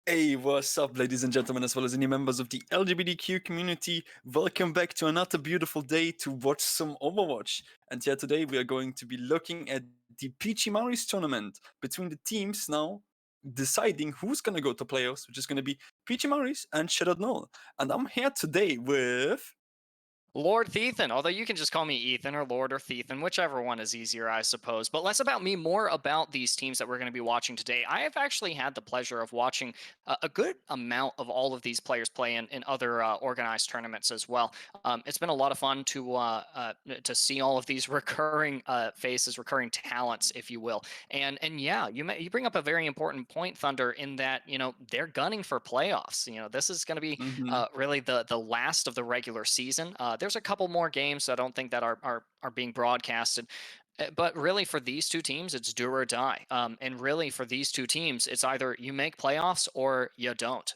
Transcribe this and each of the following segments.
Hey, what's up, ladies and gentlemen, as well as any members of the LGBTQ community? Welcome back to another beautiful day to watch some Overwatch. And yeah, today we are going to be looking at the Peachimari's tournament between the teams now, deciding who's gonna go to playoffs, which is gonna be Peachimaris and Null. And I'm here today with LordThethan, although you can just call me Ethan or Lord or Thethan, whichever one is easier, I suppose. But less about me, more about these teams that we're going to be watching today. I have actually had the pleasure of watching a good amount of all of these players play in other organized tournaments as well. It's been a lot of fun to see all of these recurring faces, recurring talents, if you will. And yeah, you bring up a very important point, Thunder, in that they're gunning for playoffs. This is going to be Mhm. really the last of the regular season. There's a couple more games I don't think that are being broadcasted. But really, for these two teams, it's do or die. And really, for these two teams, it's either you make playoffs or you don't.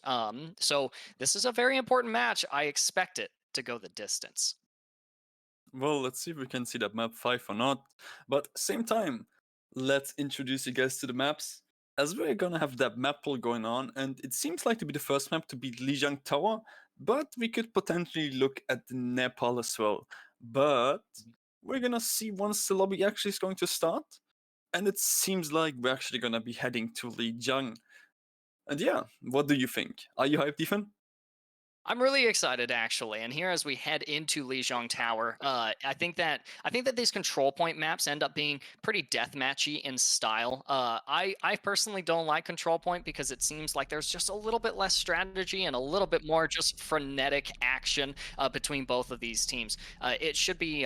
So this is a very important match. I expect it to go the distance. Well, let's see if we can see that map 5 or not. But same time, let's introduce you guys to the maps. As we're gonna have that map pool going on, and it seems like to be the first map to be Lijiang Tower, but we could potentially look at the Nepal as well. But we're gonna see once the lobby actually is going to start, and it seems like we're actually gonna be heading to Lijiang. And yeah, what do you think? Are you hyped, Ethan? I'm really excited, actually. And here, as we head into Lijiang Tower, I think that these control point maps end up being pretty deathmatchy in style. I personally don't like control point because it seems like there's just a little bit less strategy and a little bit more just frenetic action between both of these teams. It should be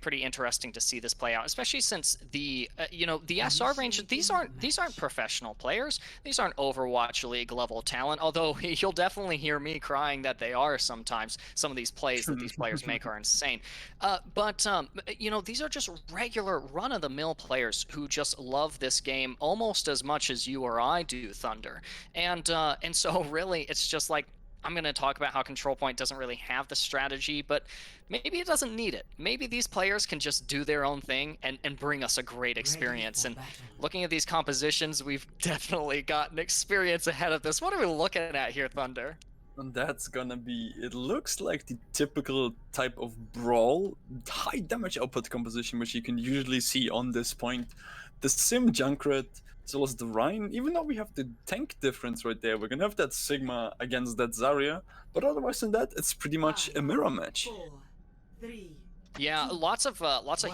pretty interesting to see this play out, especially since the SR range. These aren't professional players. These aren't Overwatch League level talent. Although you'll definitely hear me crying that they are sometimes. Some of these plays that these players make are insane. But these are just regular run-of-the-mill players who just love this game almost as much as you or I do, Thunder. And so really, it's just like, I'm going to talk about how Control Point doesn't really have the strategy, but maybe it doesn't need it. Maybe these players can just do their own thing and bring us a great experience. And looking at these compositions, we've definitely got an experience ahead of this. What are we looking at here, Thunder? And that's gonna be, it looks like the typical type of brawl, high damage output composition, which you can usually see on this point. The Sim Junkrat, as well as the Rhine, even though we have the tank difference right there, we're gonna have that Sigma against that Zarya, but otherwise than that, it's pretty much a mirror match. Yeah, lots of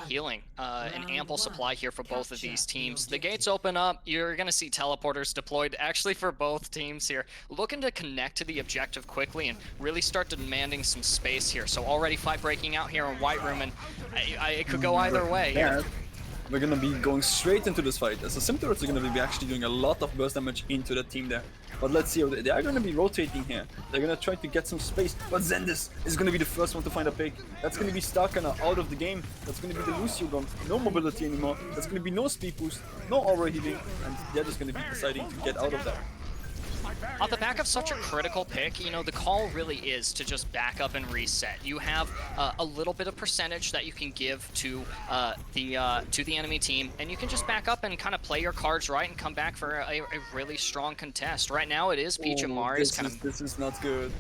healing, and ample supply here for both of these teams. The gates open up. You're going to see teleporters deployed actually for both teams here, looking to connect to the objective quickly and really start demanding some space here. So already fight breaking out here in White Room, and it could go either way here. We're gonna be going straight into this fight. As the Sim turrets are gonna be actually doing a lot of burst damage into the team there. But let's see, they are gonna be rotating here. They're gonna try to get some space. But ZenDis is gonna be the first one to find a pick. That's gonna be Starcana out of the game. That's gonna be the Lucio gun. No mobility anymore. That's gonna be no speed boost, no aura healing, and they're just gonna be deciding to get out of there. On the back of such a critical pick, the call really is to just back up and reset. You have a little bit of percentage that you can give to the enemy team, and you can just back up and kind of play your cards right and come back for a really strong contest. Right now, it is Peachimari's kind of. This is not good.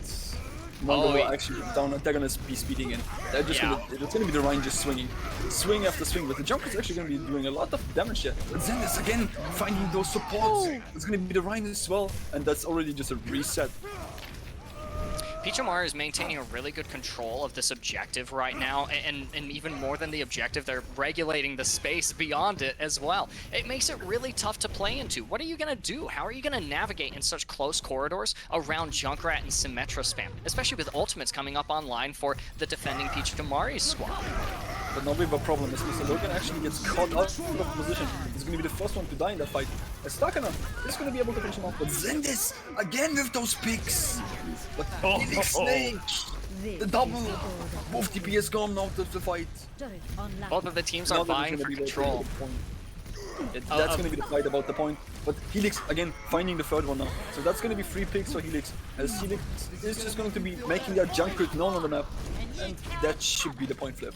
Actually down. They're gonna be speeding in. They're just it's gonna be the Rhine just swing after swing. But the Jump is actually gonna be doing a lot of damage here. But ZenDis again finding those supports. It's gonna be the Rhine as well, and that's already just a reset. Peachimari is maintaining a really good control of this objective right now, and even more than the objective, they're regulating the space beyond it as well. It makes it really tough to play into. What are you going to do? How are you going to navigate in such close corridors around Junkrat and Symmetra spam, especially with ultimates coming up online for the defending Peachimari squad? But now we have a problem as MrLogan actually gets caught out of position. He's going to be the first one to die in that fight. Starcana is going to be able to finish him off. But ZenDis again with those picks. But Helixsnake, the double. Both DPS gone now to the fight. Both of the teams are vying for control. That's going to be the fight about the point. But Helix again finding the third one now. So that's going to be 3 picks for Helix. As Helix is just going to be making that Junkrat known on the map. And that should be the point flip.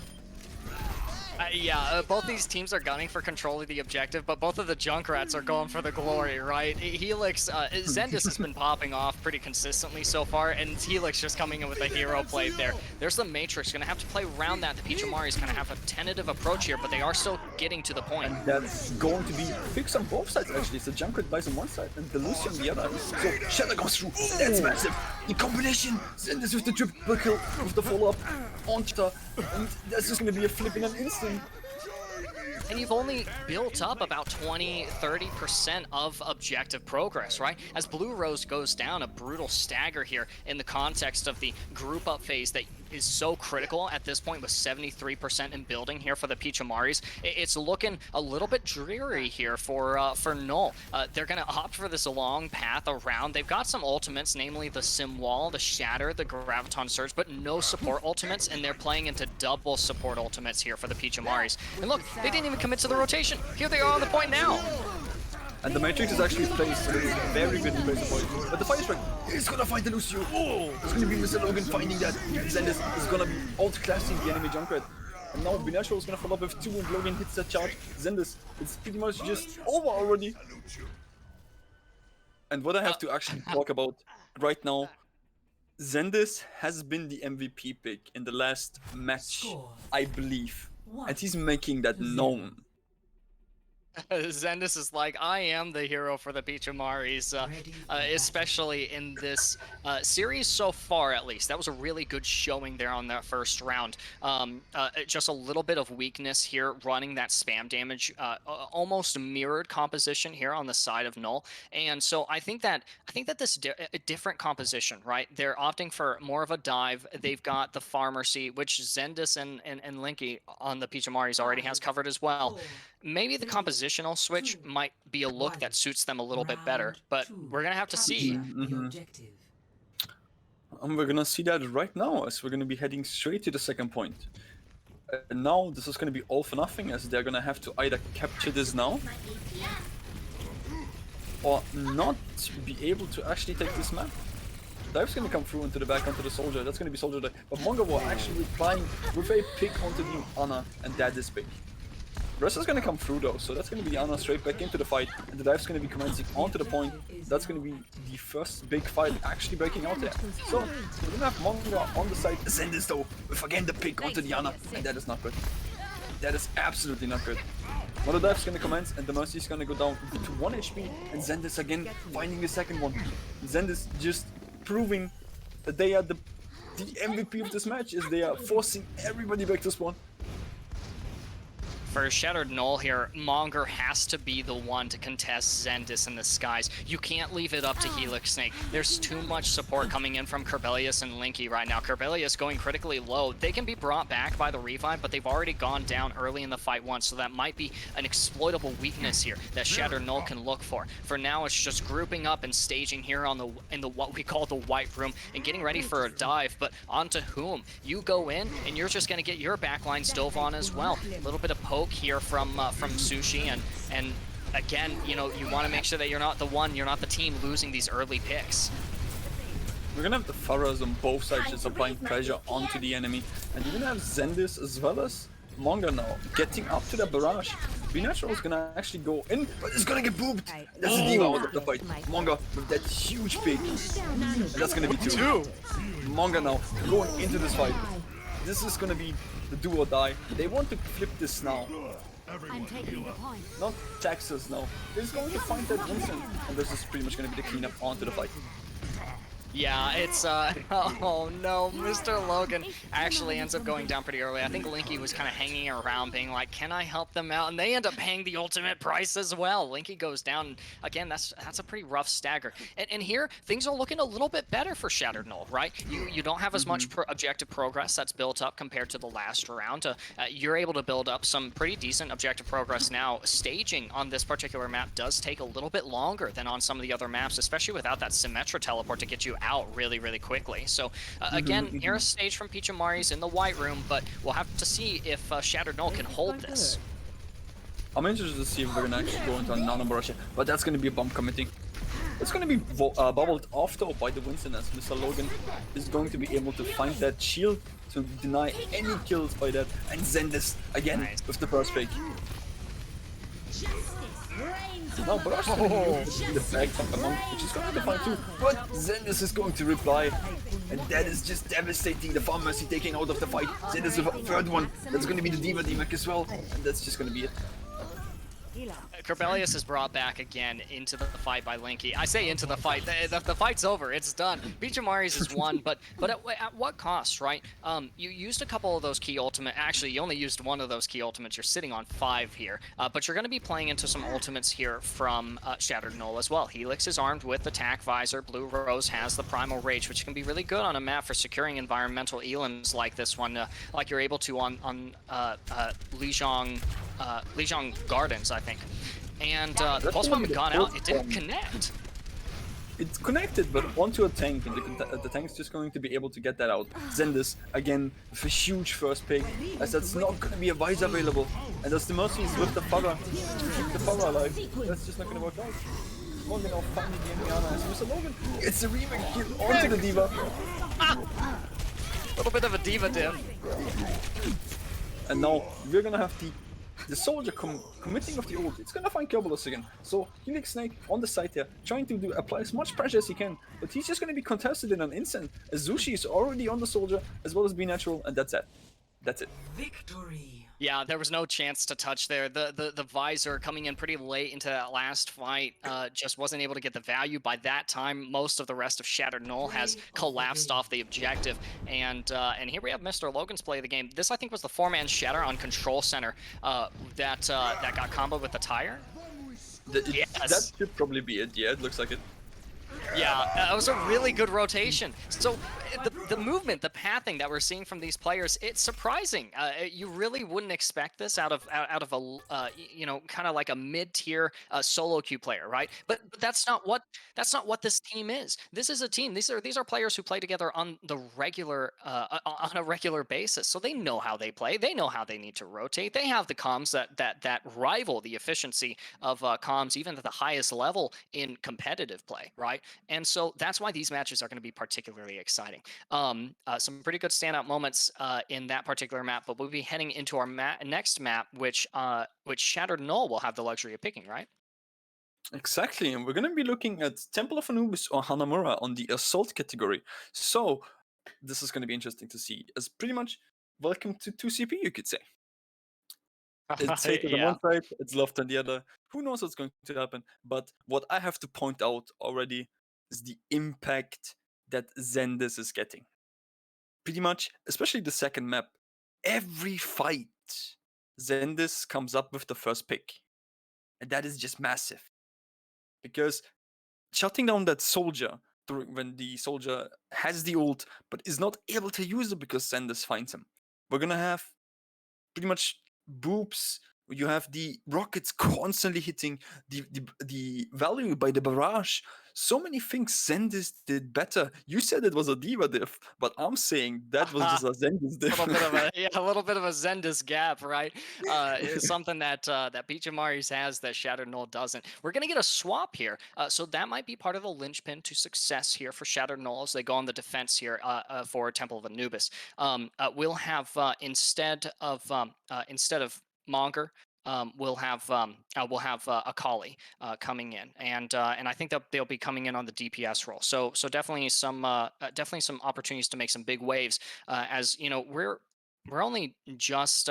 Yeah, both these teams are gunning for control of the objective, but both of the Junkrats are going for the glory, right? Helix, ZenDis has been popping off pretty consistently so far, and Helix just coming in with a hero play there. There's the Matrix, gonna have to play around that. The ThePeachimaris kind of have a tentative approach here, but they are still getting to the point. And that's going to be fixed on both sides actually. So Junkrat dies on one side and the Lucy on the other. So Shadow goes through, that's massive. In combination, ZenDis with the triple kill, with the follow-up on Chita, and that's just gonna be a flip in an instant. And you've only built up about 20-30% of objective progress, right? As Blue Rose goes down, a brutal stagger here in the context of the group up phase that is so critical at this point with 73% in building here for the Peachimaris. It's looking a little bit dreary here for Null. They're going to opt for this long path around. They've got some ultimates, namely the Sim Wall, the Shatter, the Graviton Surge, but no support ultimates, and they're playing into double support ultimates here for the Peachimaris. And look, they didn't even commit to the rotation. Here they are on the point now. And the Matrix is actually placed, so it is very good to place the point. But the Fire Strike is gonna find the Lucio. Oh, it's gonna be MrLogan finding that. ZenDis is gonna be outclassing the enemy Junkrat. And now BNatural is gonna follow up with 2 and Logan hits that charge. ZenDis, it's pretty much just over already. And what I have to actually talk about right now, ZenDis has been the MVP pick in the last match, I believe. And he's making that known. ZenDis is like, I am the hero for the Peachimaris, especially in this series so far, at least. That was a really good showing there on that first round. Just a little bit of weakness here, running that spam damage, almost mirrored composition here on the side of Null. And so I think that this a different composition, right? They're opting for more of a dive. They've got the Pharmacy, which ZenDis and LYNKEECHOW on the Peachimaris already has covered as well. Maybe the compositional switch might be a look that suits them a little bit better, but we're gonna have to see. And we're gonna see that right now, as we're gonna be heading straight to the second point. And now this is gonna be all for nothing, as they're gonna have to either capture this now, or not be able to actually take this map. Dive's gonna come through into the back onto the Soldier. That's gonna be Soldier Dive. But Mongo will actually replying with a pick onto the Ana, and that is big. Rest is gonna come through though, so that's gonna be Ana straight back into the fight, and the Dive's gonna be commencing onto the point. That's gonna be the first big fight actually breaking out there. So we're gonna have Mongo on the side. ZenDis though, with again the pick onto the Ana, and that is not good. That is absolutely not good. One of the Dive's gonna commence, and the Mercy is gonna go down to 1 HP, and ZenDis again finding the second one. ZenDis just proving that they are the MVP of this match, is they are forcing everybody back to spawn. For Shattered Null here, Monger has to be the one to contest ZenDis in the skies. You can't leave it up to Helixsnake. There's too much support coming in from Kirbellious and LYNKEECHOW right now. Kirbellious going critically low. They can be brought back by the revive, but they've already gone down early in the fight once, so that might be an exploitable weakness here that Shattered Null can look for. For now, it's just grouping up and staging here on in the what we call the White Room and getting ready for a dive, but onto whom? You go in, and you're just going to get your backline stove on as well. A little bit of poke here from Sushi, and again, you know, you want to make sure that you're not the team losing these early picks. We're gonna have the Pharaohs on both sides just applying pressure onto the enemy, and you're gonna have ZenDis as well as Mongo now getting up to the barrage. BNatural is gonna actually go in, but it's gonna get booped. That's the diva out of the fight. Mongo with that huge pick, and that's gonna be two. Mongo now going into this fight. This is gonna be the do or die. They want to flip this now. I'm taking the point. Not Texas now. They're just going to find that instant, and this is pretty much going to be the cleanup onto the fight. Yeah, it's oh no, MrLogan actually ends up going down pretty early. I think LYNKEECHOW was kind of hanging around being like, can I help them out? And they end up paying the ultimate price as well. LYNKEECHOW goes down. Again, that's a pretty rough stagger. And here, things are looking a little bit better for Shattered Null, right? You don't have as much objective progress that's built up compared to the last round. You're able to build up some pretty decent objective progress now. Staging on this particular map does take a little bit longer than on some of the other maps, especially without that Symmetra teleport to get you out really quickly. So again, here a stage from Peachimaris in the White Room, but we'll have to see if Shattered Null can hold this. I'm interested to see if we're gonna actually go into a nano barrage, but that's gonna be a bomb committing. It's going to be bubbled off though by the Winston as MrLogan is going to be able to find that shield to deny any kills by that. And ZenDis again with the first pick. Now Brush the back by Monk, which is going to find too. But ZenDis is going to reply. And that is just devastating. The Farm Mercy taking out of the fight. ZenDis with a third one. That's going to be the Diva D-Mac as well. And that's just going to be it. Kirbellious is brought back again into the fight by Linky. I say into the fight. The fight's over. It's done. Peachimaris is won, but at what cost, right? You used a couple of those key ultimate. Actually, you only used one of those key ultimates. You're sitting on 5 here, but you're going to be playing into some ultimates here from Shattered Null as well. Helix is armed with Attack Visor. Blue Rose has the Primal Rage, which can be really good on a map for securing environmental elims like this one, like you're able to on Lijiang Gardens, I think. And the pulse bomb had gone out. It didn't connect. It's connected, but onto a tank, and the tank's just going to be able to get that out. ZenDis, again, with a huge first pick, as that's not going to be a Visor available. And that's the Mercies with the Fugger to keep the Fugger alive. That's just not going to work out. Logan now finding the Indiana as MrLogan. It's a remake kill onto the Diva. A little bit of a Diva div. And now we're going to have the soldier committing of the ult. It's gonna find Kirbellious again. So Helixsnake on the side here, trying to apply as much pressure as he can, but he's just gonna be contested in an instant. As Sushi is already on the soldier, as well as BNatural, and that's it. That's it. Victory. Yeah, there was no chance to touch there. The Visor coming in pretty late into that last fight just wasn't able to get the value. By that time, most of the rest of Shattered Null has collapsed off the objective. And here we have MrLogan's play of the game. This, I think, was the 4-man Shatter on Control Center that got comboed with the tire. Yes. That should probably be it. Yeah, it looks like it. Yeah, that was a really good rotation. So the movement, the pathing that we're seeing from these players, it's surprising. You really wouldn't expect this out of a you know, kind of like a mid-tier solo queue player, right? But that's not what this team is. This is a team. These are players who play together on the regular on a regular basis. So they know how they play. They know how they need to rotate. They have the comms that rival the efficiency of comms even at the highest level in competitive play, right? And so that's why these matches are going to be particularly exciting. Some pretty good standout moments in that particular map, but we'll be heading into our next map, which Shattered Null will have the luxury of picking, right? Exactly, and we're going to be looking at Temple of Anubis or Hanamura on the Assault category. So this is going to be interesting to see. As pretty much welcome to 2CP, you could say. It's hate on one side, it's love on the other. Who knows what's going to happen? But what I have to point out already is the impact that ZenDis is getting. Pretty much, especially the second map, every fight, ZenDis comes up with the first pick. And that is just massive. Because shutting down that soldier when the soldier has the ult, but is not able to use it because ZenDis finds him. We're gonna have pretty much boobs. You have the rockets constantly hitting the value by the barrage. So many things ZenDis did better. You said it was a Diva diff, but I'm saying that was just a ZenDis diff. A little bit of a ZenDis gap, right? Is something that Peachimaris has that Shattered Null doesn't. We're gonna get a swap here, so that might be part of the linchpin to success here for Shattered Null as they go on the defense here for Temple of Anubis. We'll have instead of Monger, we'll have Akali coming in, and I think that they'll be coming in on the DPS role. So definitely some opportunities to make some big waves. As you know, we're only just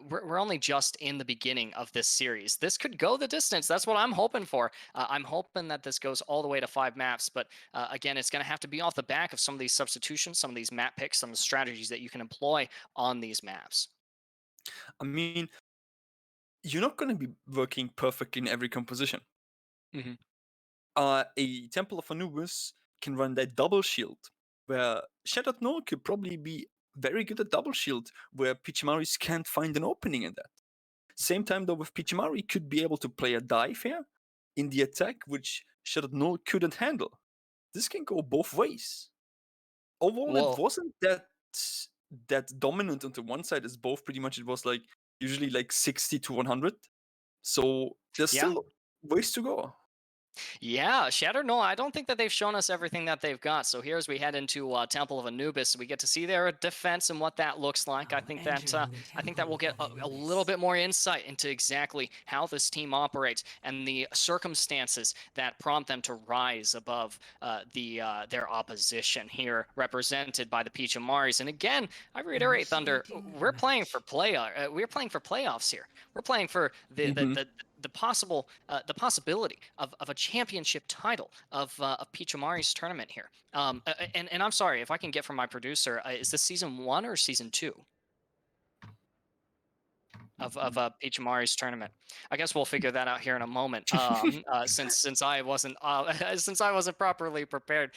we're only just in the beginning of this series. This could go the distance. That's what I'm hoping for. I'm hoping that this goes all the way to 5 maps. But again, it's going to have to be off the back of some of these substitutions, some of these map picks, some of the strategies that you can employ on these maps. I mean, you're not going to be working perfectly in every composition. Mhm. A Temple of Anubis can run that double shield, where Shattered Null could probably be very good at double shield, where Peachimaris can't find an opening in that. Same time though, with Peachimari could be able to play a dive here in the attack, which Shattered Null couldn't handle. This can go both ways. Overall, it wasn't that dominant onto one side as both. Pretty much, it was like usually like 60 to 100. So there's still ways to go. Yeah, Shattered Null, I don't think that they've shown us everything that they've got. So here as we head into Temple of Anubis, we get to see their defense and what that looks like. I think that we'll get a little bit more insight into exactly how this team operates and the circumstances that prompt them to rise above their opposition here, represented by the Peachimaris. And again, I reiterate, Thunder, we're playing for playoffs here. We're playing for the possibility of a championship title of Peachimari's tournament here. And I'm sorry if I can get from my producer, is this season 1 or season 2 of Peachimari's tournament? I guess we'll figure that out here in a moment. Since I wasn't properly prepared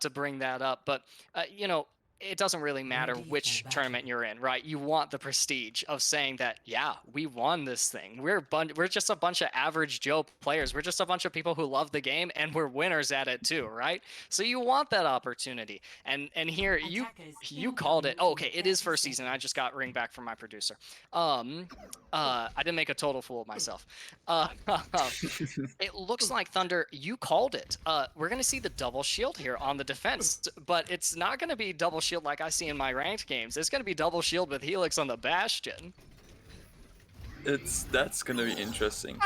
to bring that up, but you know, it doesn't really matter which tournament you're in, right? You want the prestige of saying that, yeah, we won this thing. We're just a bunch of average Joe players. We're just a bunch of people who love the game, and we're winners at it too, right? So you want that opportunity. And here you called it. Oh, okay, it is first season. I just got ring back from my producer. I didn't make a total fool of myself. It looks like, Thunder, you called it. We're going to see the double shield here on the defense, but it's not going to be double shield like I see in my ranked games. It's going to be double shield with Helix on the Bastion. That's going to be interesting.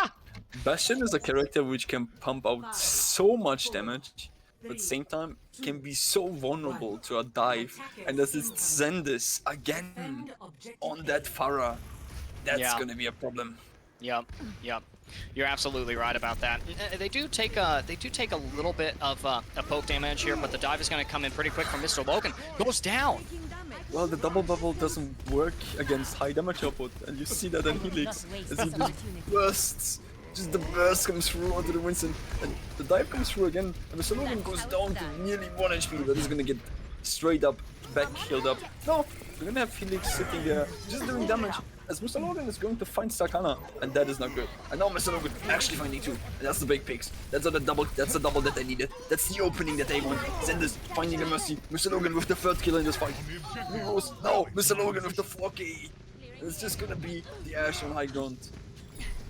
Bastion is a character which can pump out so much damage, but at the same time can be so vulnerable to a dive. And as it's ZenDis again on that Pharah, that's going to be a problem. Yep. You're absolutely right about that. They do take a little bit of poke damage here, but the dive is going to come in pretty quick from MrLogan. Goes down. Well, the double bubble doesn't work against high damage output, and you see that in Helix as he just bursts. Just the burst comes through onto the Winston, and the dive comes through again, and MrLogan goes down to nearly 1 HP, but is going to get straight up, back healed up. No, we're going to have Helix sitting there, just doing damage. As MrLogan is going to find Starcana, and that is not good. And now MrLogan actually finding 2, and that's the big picks. That's the double that they needed. That's the opening that they want. ZenDis finding a Mercy. MrLogan with the 3rd kill in this fight. No, MrLogan with the 4K. It's just gonna be the Ash on high ground.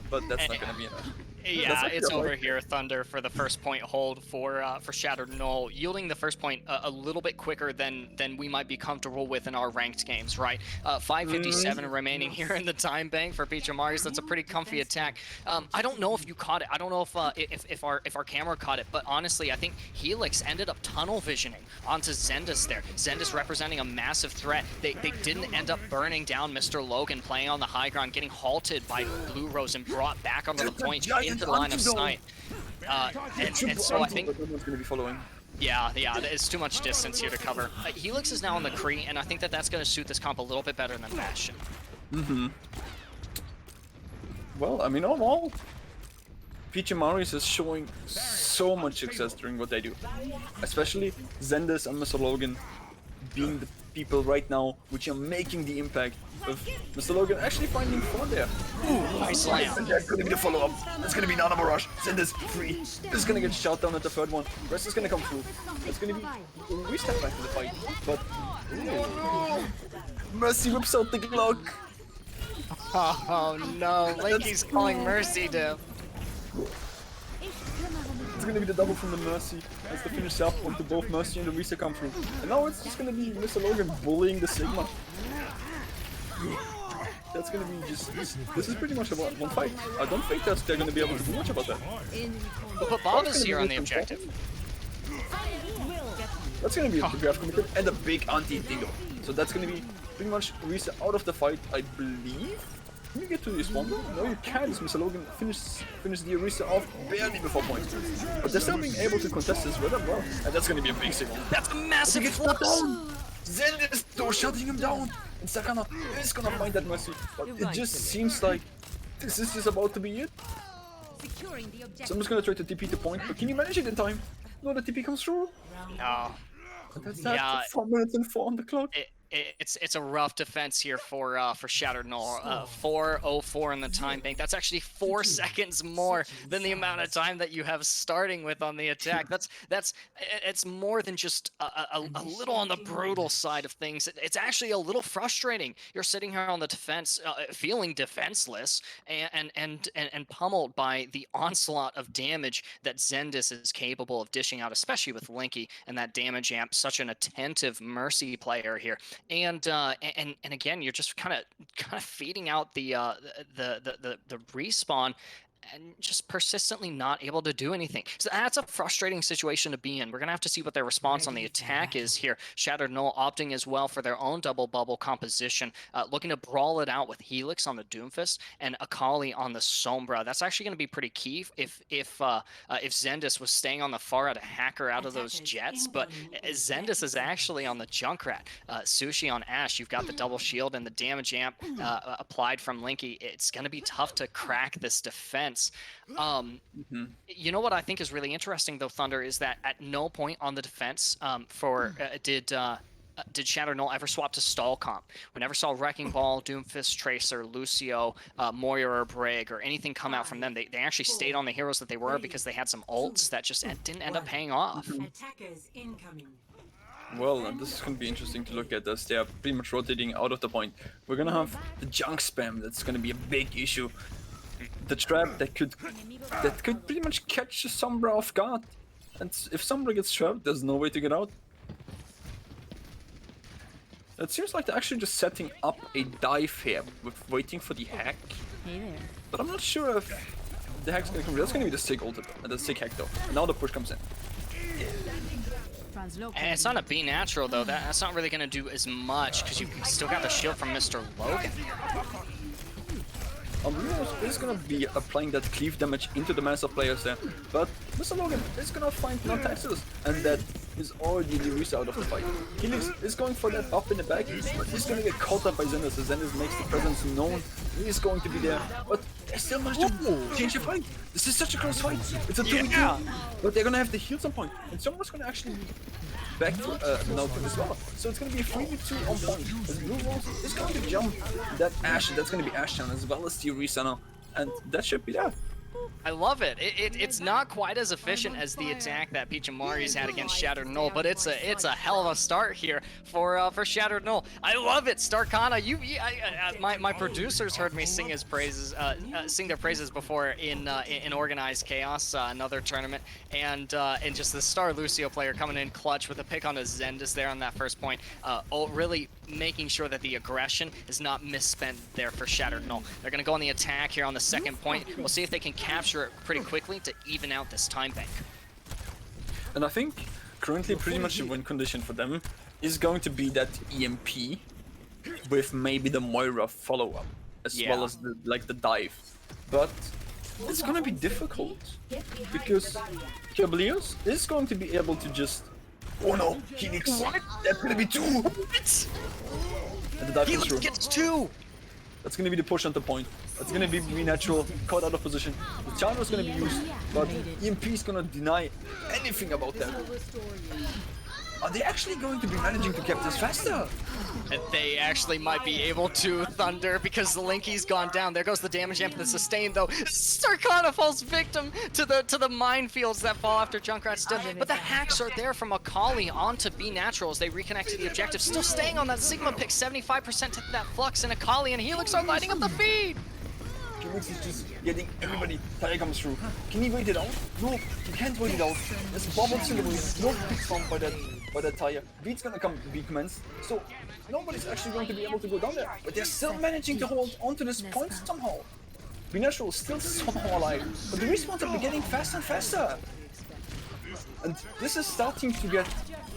But that's not gonna be enough. Yeah, it's over here, Thunder, for the first point hold for Shattered Null, yielding the first point a little bit quicker than we might be comfortable with in our ranked games, right? 5:57 remaining here in the time bank for Peachimaris. That's a pretty comfy attack. I don't know if you caught it. I don't know if our camera caught it, but honestly, I think Helix ended up tunnel visioning onto ZenDis there. ZenDis representing a massive threat. They didn't end up burning down MrLogan, playing on the high ground, getting halted by Bluerose and brought back onto the point into the line of sight. And so I think everyone's going to be following. Yeah, it's too much distance here to cover. Helix is now on the Kree, and I think that's going to suit this comp a little bit better than Bastion. Well, I mean, overall, Peachimaris is showing so much success during what they do. Especially ZenDis and MrLogan being the people right now which are making the impact of MrLogan actually finding 4 there. Ooh, nice slam. And that's gonna be the follow-up. That's gonna be Nana Barrage. ZenDis free. This is gonna get shot down at the 3rd one. Rest is gonna come through. It's gonna be we step back to the fight. But Mercy whips out the Glock. Oh no, Linky's calling Mercy to. It's gonna be the double from the Mercy as the finish up onto both Mercy and the Risa come through. And now it's just gonna be MrLogan bullying the Sigma. That's gonna be just this is pretty much about one fight. I don't think they're gonna be able to do much about that. But Bob is here on the objective. That's gonna be a graph committed and a big anti-dingo. So that's gonna be pretty much Risa out of the fight, I believe. Can you get to the spawn? No, you can't. MrLogan finish the Orisa off barely before points. But they're still being able to contest this rather well. And that's gonna be a big signal. That's a massive flip! ZenDis though shutting him down! And Starcana is gonna find that Mercy. But it just seems like this is just about to be it. So I'm just gonna try to TP the point, but can you manage it in time? No, the TP comes through? No. That's 4 minutes and 4 on the clock. it's a rough defense here for Shattered Null. 4:04 in the time bank. That's actually 4 seconds more than the amount of time that you have starting with on the attack. It's more than just a little on the brutal side of things. It's actually a little frustrating. You're sitting here on the defense, feeling defenseless and pummeled by the onslaught of damage that ZenDis is capable of dishing out, especially with Linky and that damage amp. Such an attentive Mercy player here, and again, you're just kind of feeding out the respawn and just persistently not able to do anything. So that's a frustrating situation to be in. We're going to have to see what their response on the attack is here. Shattered Null opting as well for their own double bubble composition, looking to brawl it out with Helix on the Doomfist and Akali on the Sombra. That's actually going to be pretty key if ZenDis was staying on the far out, a hacker out of those jets, but ZenDis is actually on the Junkrat. Sushi on Ashe, you've got the double shield and the damage amp applied from Linky. It's going to be tough to crack this defense. You know what I think is really interesting though, Thunder, is that at no point on the defense did Shattered Null ever swap to stall comp. We never saw Wrecking Ball, Doomfist, Tracer, Lucio, Moira, or Brig, or anything come out from them. They actually stayed on the heroes that they were because they had some ults that just didn't end up paying off. Attackers incoming. Well, this is going to be interesting to look at as they are pretty much rotating out of the point. We're going to have the junk spam. That's going to be a big issue. The trap that could pretty much catch Sombra off guard, and if Sombra gets trapped, there's no way to get out. It seems like they're actually just setting up a dive here with waiting for the hack. Hey there. But I'm not sure if the hack's gonna come. That's gonna be the sick ult, the sick hack though. And now the push comes in. And it's not a BNatural though. That's not really gonna do as much because you still got the shield from MrLogan. Bluerosedjt is gonna be applying that cleave damage into the mass of players there, but MrLogan is gonna find NotTexas, and that is already the reset out of the fight. Helix is going for that buff in the back, but he's gonna get caught up by ZenDis, as ZenDis makes the presence known. He is going to be there, but they still managed to change the fight. This is such a close fight. It's a 2v2, but they're gonna have to heal some point, and someone's gonna actually be back to Null as well. So it's going to be a 3v2 on point. As Bluerosedjt is going to jump that Ashe, that's going to be Ashe down, as well as the Resana, and that should be that. I love it. It's not quite as efficient as the attack that Peachimari's had against Shattered Null, but it's a hell of a start here for Shattered Null. I love it, Starcana. My producers heard me sing his praises, sing their praises before in Organized Chaos, another tournament, and just the star Lucio player coming in clutch with a pick on a ZenDis there on that first point, really making sure that the aggression is not misspent there for Shattered Null. They're gonna go on the attack here on the second point. We'll see if they can capture it pretty quickly to even out this time bank. And I think currently pretty much the win condition for them is going to be that EMP with maybe the Moira follow-up, as well as the dive. But it's gonna be difficult because Kirbellious is going to be able to just, oh no, Helix, that's gonna be 2! What? And the dive is through. Gets 2! That's gonna be the push on the point. That's gonna be BNatural, caught out of position. The charger is gonna be used, but EMP is gonna deny anything about that. Are they actually going to be managing to cap this faster? And they actually might be able to, Thunder, because the Linky's gone down. There goes the damage amp and the sustain though. Starcana falls victim to the minefields that fall after Junkrat's dead. But the hacks are there from Akali onto BNatural as they reconnect to the objective. Still staying on that Sigma pick, 75% to that flux, and Akali and Helix are lighting up the feed. Helix is just getting everybody. Tire comes through. Can he wait it out? No, he can't wait it out. There's bubbles in the way. No picks found by that tire. Beat's gonna come commence. So nobody's actually going to be able to go down there. But they're still managing to hold onto this point somehow. BNatural is still somehow alive. But the respawns are getting faster and faster. And this is starting to get...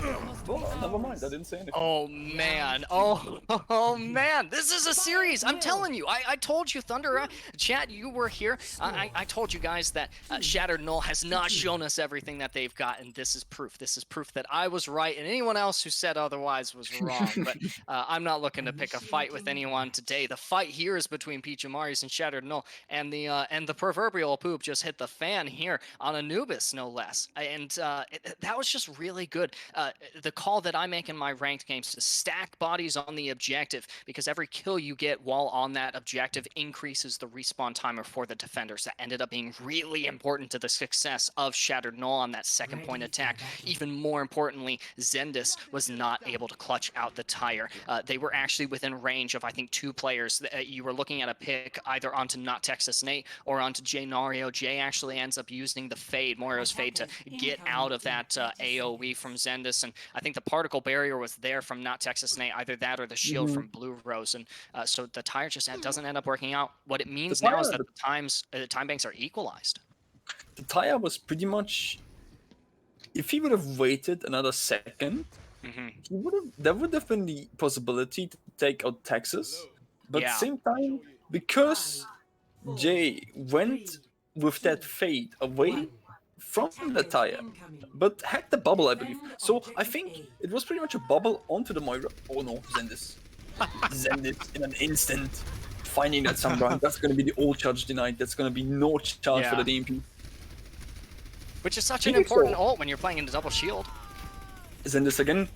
Oh, never mind, I didn't say anything. Oh man, oh man, this is a series, I'm telling you. I told you, Thunder, chat, you were here. I told you guys that Shattered Null has not shown us everything that they've got, and this is proof. This is proof that I was right, and anyone else who said otherwise was wrong. But I'm not looking to pick a fight with anyone today. The fight here is between Peachimaris and Shattered Null, and the proverbial poop just hit the fan here on Anubis, no less. And that was just really good. The call that I make in my ranked games to stack bodies on the objective, because every kill you get while on that objective increases the respawn timer for the defenders. That ended up being really important to the success of Shattered Null on that second point attack. Even more importantly, ZenDis was not able to clutch out the tire. They were actually within range of, I think, 2 players. You were looking at a pick either onto NotTexasNate or onto Jaynario. Jay actually ends up using the fade, Morio's fade, to get out of that AoE from ZenDis, and I think the particle barrier was there from NotTexasNate, either that or the shield from Bluerose, and so the tire just doesn't end up working out. What it means now is that the time banks are equalized. The tire was pretty much, if he would have waited another second, there would have been the possibility to take out Texas, but at the same time, because Jay went with that fade away from the tire, but hacked the bubble, I believe. So I think it was pretty much a bubble onto the Moira. Oh no, ZenDis. ZenDis in an instant, finding that Sunburn. That's going to be the old charge denied. That's going to be no charge for the DMP. Which is such an important ult when you're playing into double shield. ZenDis again,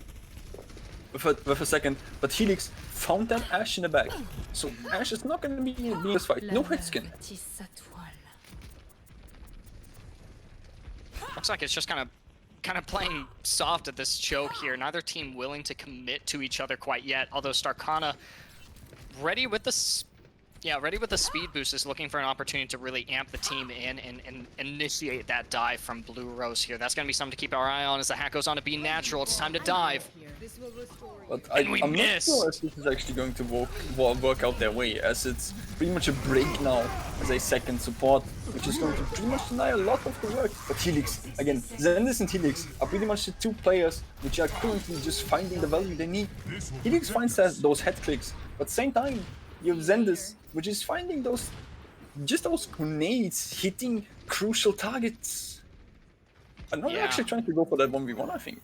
with a second, but Helix found that Ashe in the back. So Ashe is not going to be in this fight. No hit skin. Looks like it's just kind of playing soft at this choke here. Neither team willing to commit to each other quite yet. Although Starcana ready with the speed boost, is looking for an opportunity to really amp the team in and initiate that dive from Bluerose here. That's going to be something to keep our eye on as the hack goes on to BNatural. It's time to dive. But I'm not sure if this is actually going to work out their way, as it's pretty much a break now as a second support, which is going to pretty much deny a lot of the work. But Helix, again, ZenDis and Helix are pretty much the 2 players which are currently just finding the value they need. Helix finds those head clicks, but at the same time, you have ZenDis, which is finding those grenades hitting crucial targets. I'm not actually trying to go for that 1v1, I think.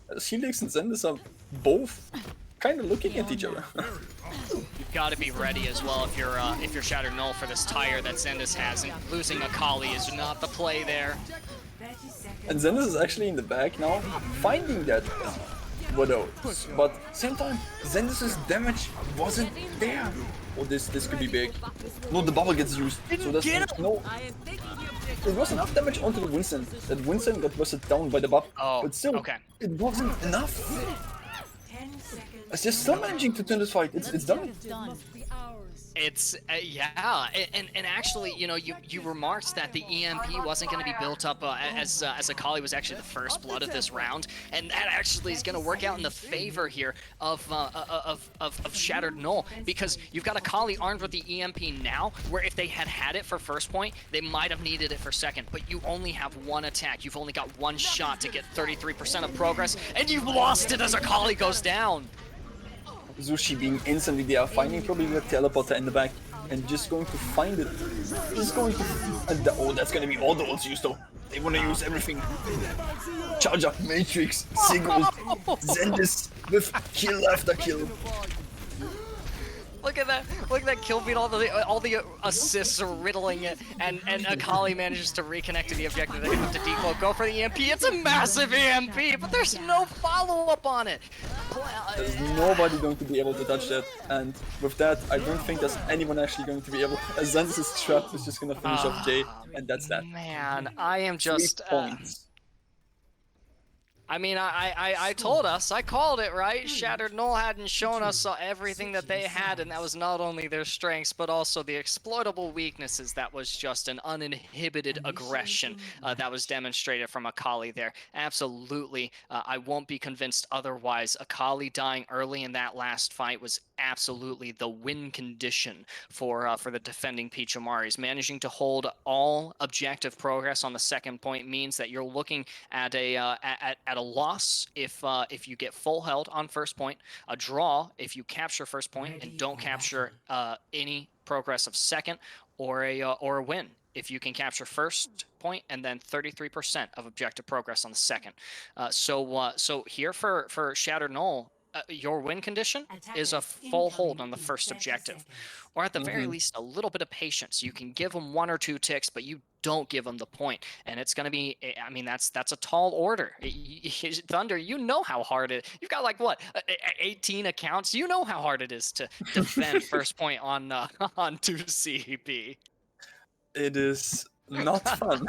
As Helix and ZenDis are both kind of looking at each other. You've got to be ready as well if you're Shattered Null for this tire that ZenDis has, and losing Akali is not the play there. And ZenDis is actually in the back now, finding that Widow, but same time, ZenDis' damage wasn't there. Oh, this could be big. No, the bubble gets used, so that's no. There was enough damage onto the Winston that Winston got busted down by the buff, but still, it wasn't enough. As they're still managing to turn this fight, it's done. It's yeah, and actually, you know, you remarked that the EMP wasn't going to be built up as Akali was actually the first blood of this round, and that actually is going to work out in the favor here of Shattered Null, because you've got Akali armed with the EMP now, where if they had it for first point, they might have needed it for second, but you only have 1 attack, you've only got 1 shot to get 33% of progress, and you've lost it as Akali goes down. Sushi being instantly there, finding probably the teleporter in the back, and just going to find it. Just going to... oh, that's gonna be all the ults used though. They wanna use everything. Charge up Matrix, Sigurd, ZenDis with kill after kill. Look at that kill feed, all the assists are riddling it, and Akali manages to reconnect to the objective. They're gonna have to decloak, go for the EMP. It's a massive EMP, but there's no follow-up on it. There's nobody going to be able to touch that, and with that, I don't think there's anyone actually going to be able. As ZenDis' trap is just gonna finish off Jay, and that's that. Man, I am just. 3 points. I mean, I told us, I called it, right? Shattered Null hadn't shown us everything that they had, and that was not only their strengths, but also the exploitable weaknesses. That was just an uninhibited aggression that was demonstrated from Akali there. Absolutely, I won't be convinced otherwise. Akali dying early in that last fight was absolutely the win condition for the defending Peachimaris. Managing to hold all objective progress on the second point means that you're looking at a loss if you get full held on first point, a draw if you capture first point and don't capture any progress of second, or a win if you can capture first point and then 33% of objective progress on the second. So here for Shattered Null, your win condition is a full hold on the first objective, or at the very least a little bit of patience. You can give them 1 or 2 ticks, but you don't give them the point, and it's going to be, I mean, that's a tall order. Thunder, you know how hard it, you've got like what, 18 accounts, you know how hard it is to defend first point on 2CP. It is not fun.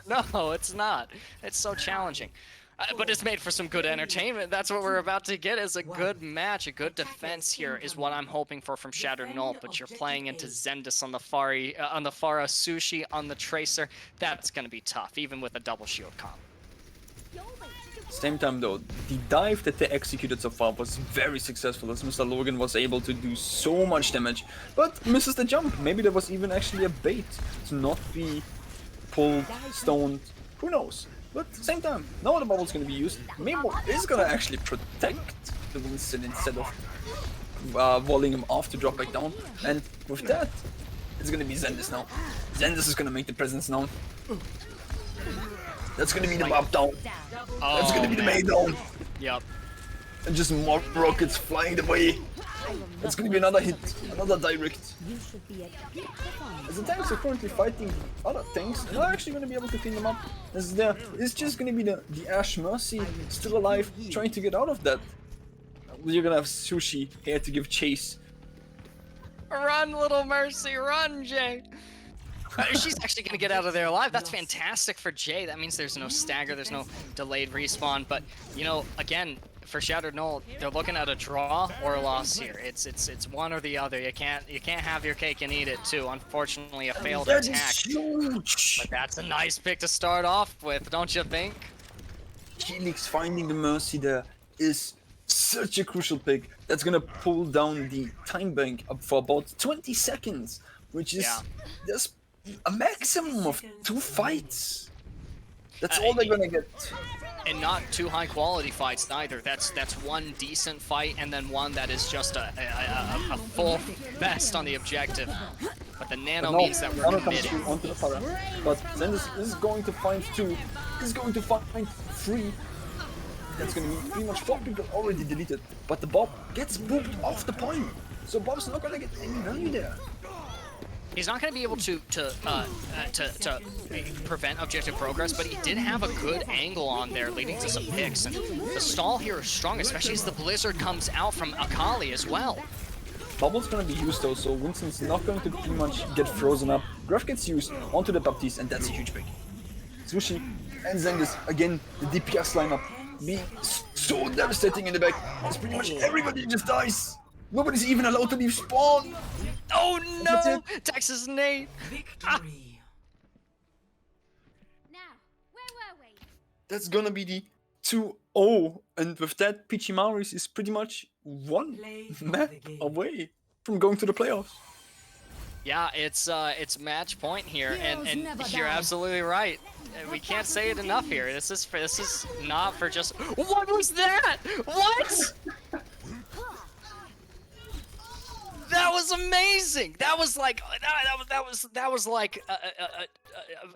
No, it's not. It's so challenging. But it's made for some good entertainment. That's what we're about to get, is a good match, a good defense here is what I'm hoping for from Shattered Null. But you're playing into ZenDis on the Pharah, Sushi on the Tracer. That's going to be tough, even with a double shield comp. Same time though, the dive that they executed so far was very successful, as MrLogan was able to do so much damage, but misses the jump. Maybe there was even actually a bait to not be pulled, stoned, who knows. But same time, now the bubble's gonna be used. Memo is gonna actually protect the Winston instead of volleying him off to drop back down. And with that, it's gonna be ZenDis now. ZenDis is gonna make the presence known. That's gonna be the bob down. That's gonna be the main down. Yep. And just more rockets flying the way. That's gonna be another hit, another direct. As the tanks are currently fighting the other tanks, they're actually gonna be able to clean them up. It's just gonna be the Ash Mercy still alive, trying to get out of that. You're gonna have Sushi here to give chase. Run, little Mercy, run, Jay. She's actually going to get out of there alive. That's fantastic for Jay. That means there's no stagger, there's no delayed respawn. But, you know, again, for Shattered Null, they're looking at a draw or a loss here. It's one or the other. You can't have your cake and eat it too. Unfortunately, a failed attack. That is huge. But that's a nice pick to start off with, don't you think? Helix finding the Mercy there is such a crucial pick. That's gonna pull down the time bank up for about 20 seconds, which is just a maximum of 2 fights. That's all they're gonna get. And not 2 high quality fights neither. That's 1 decent fight and then 1 that is just a full best on the objective. But the nano means that we're committed. Onto the Pharah. But ZenDis is going to find 2. He's going to find 3. That's gonna be pretty much 4 people already deleted. But the Bob gets booped off the point. So Bob's not gonna get any value there. He's not going to be able to prevent objective progress, but he did have a good angle on there, leading to some picks. And the stall here is strong, especially as the Blizzard comes out from Akali as well. Bubble's gonna be used though, so Winston's not going to pretty much get frozen up. Graph gets used onto the Baptiste, and that's a huge pick. Sushi and ZenDis, again, the DPS lineup being so devastating in the back. It's pretty much everybody just dies. Nobody's even allowed to leave spawn. Oh no! TexasNate! Victory. Now, where were we? That's gonna be the 2-0, and with that, Peachimaris is pretty much 1 Play of map the game. away from going to the playoffs. Yeah, it's match point here, and Heroes never you're die. absolutely right. We can't say it enough here. This is not for just. What was that? What? That was amazing. That was like that was like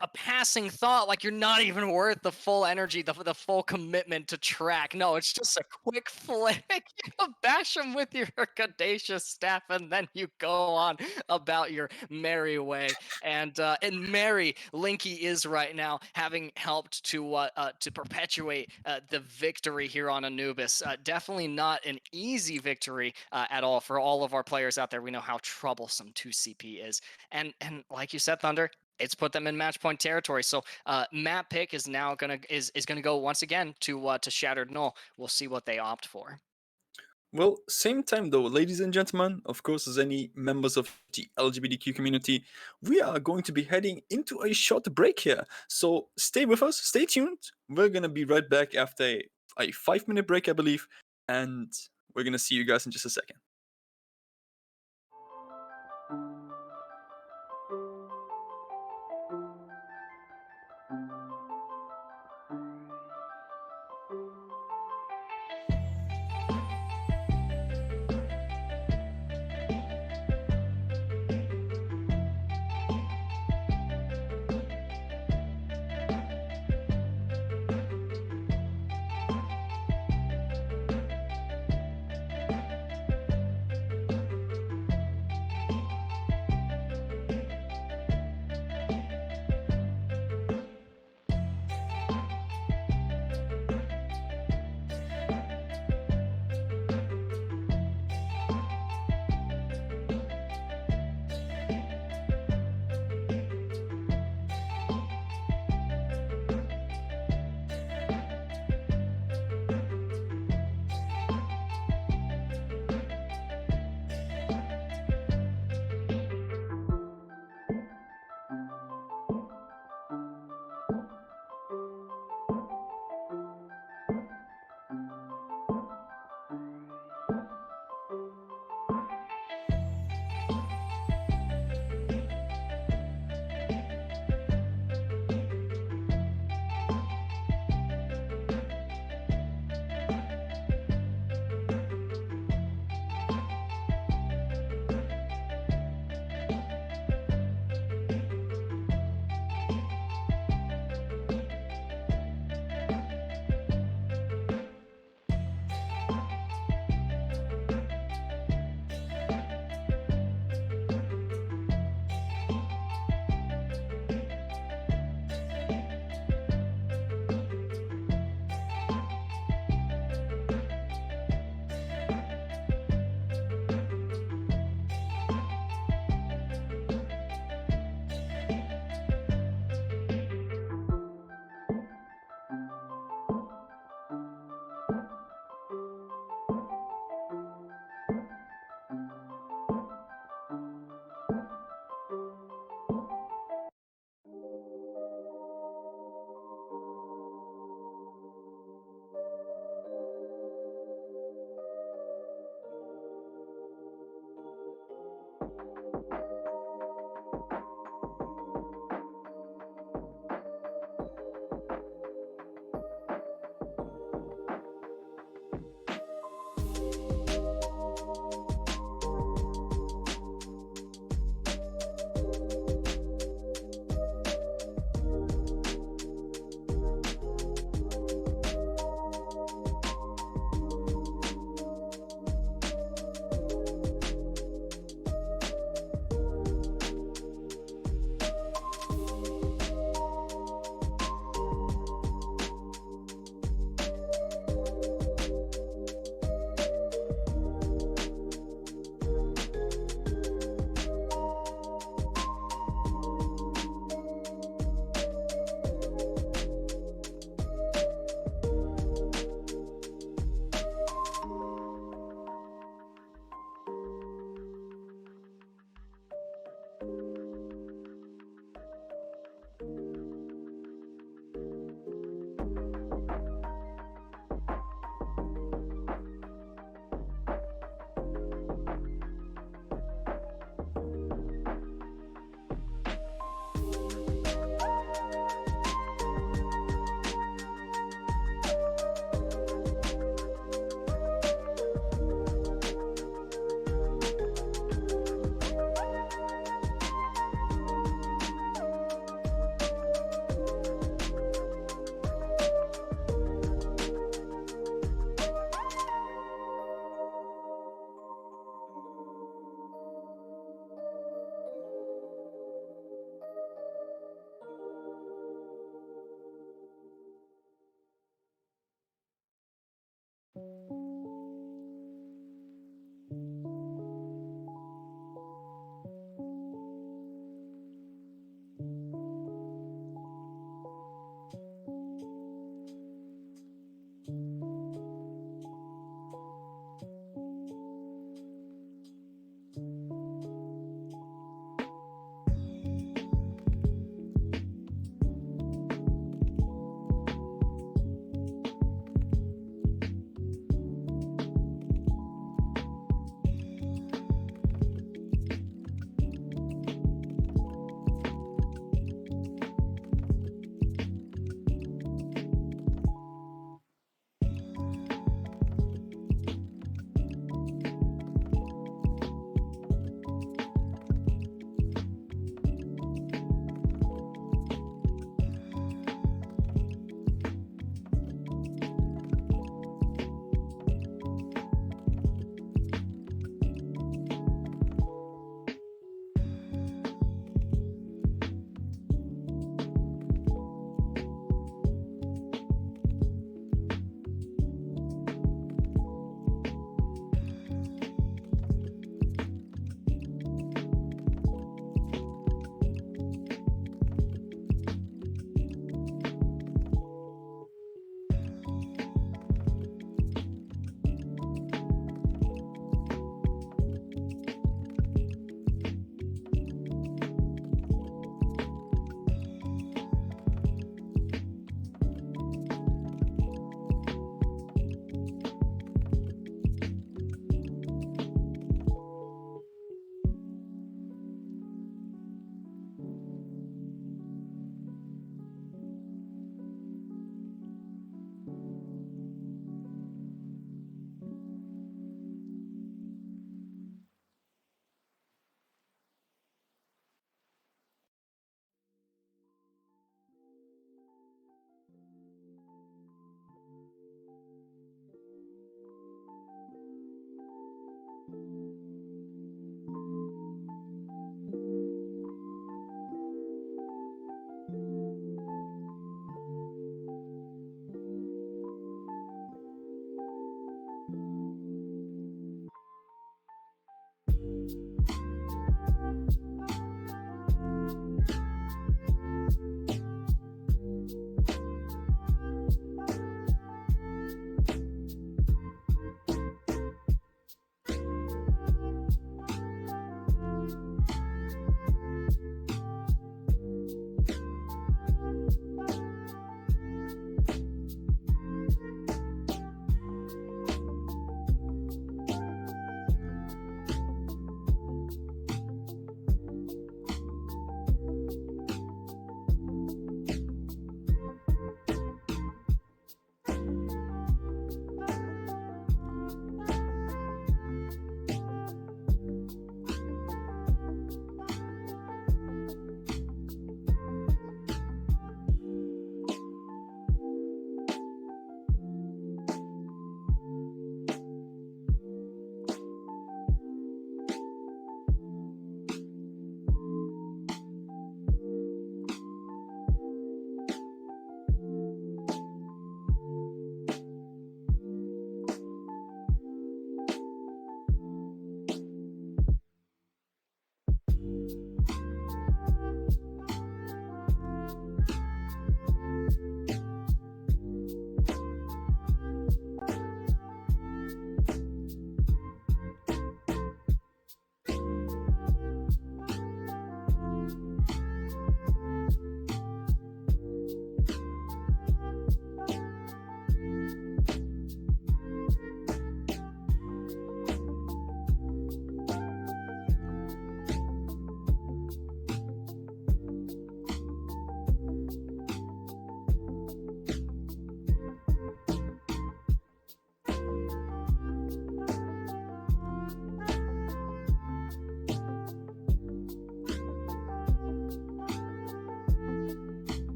a passing thought. Like you're not even worth the full energy, the full commitment to track. No, it's just a quick flick. You bash him with your Audacious staff, and then you go on about your merry way. And merry Linky is right now, having helped to perpetuate the victory here on Anubis. Definitely not an easy victory at all for all of our players out there. We know how troublesome 2CP is, and like you said, Thunder, it's put them in match point territory. So map pick is now gonna go once again to Shattered Null. We'll see what they opt for. Well, same time though, ladies and gentlemen, of course, as any members of the LGBTQ community, we are going to be heading into a short break here. So stay with us, stay tuned. We're gonna be right back after a 5-minute break, I believe, and we're gonna see you guys in just a second.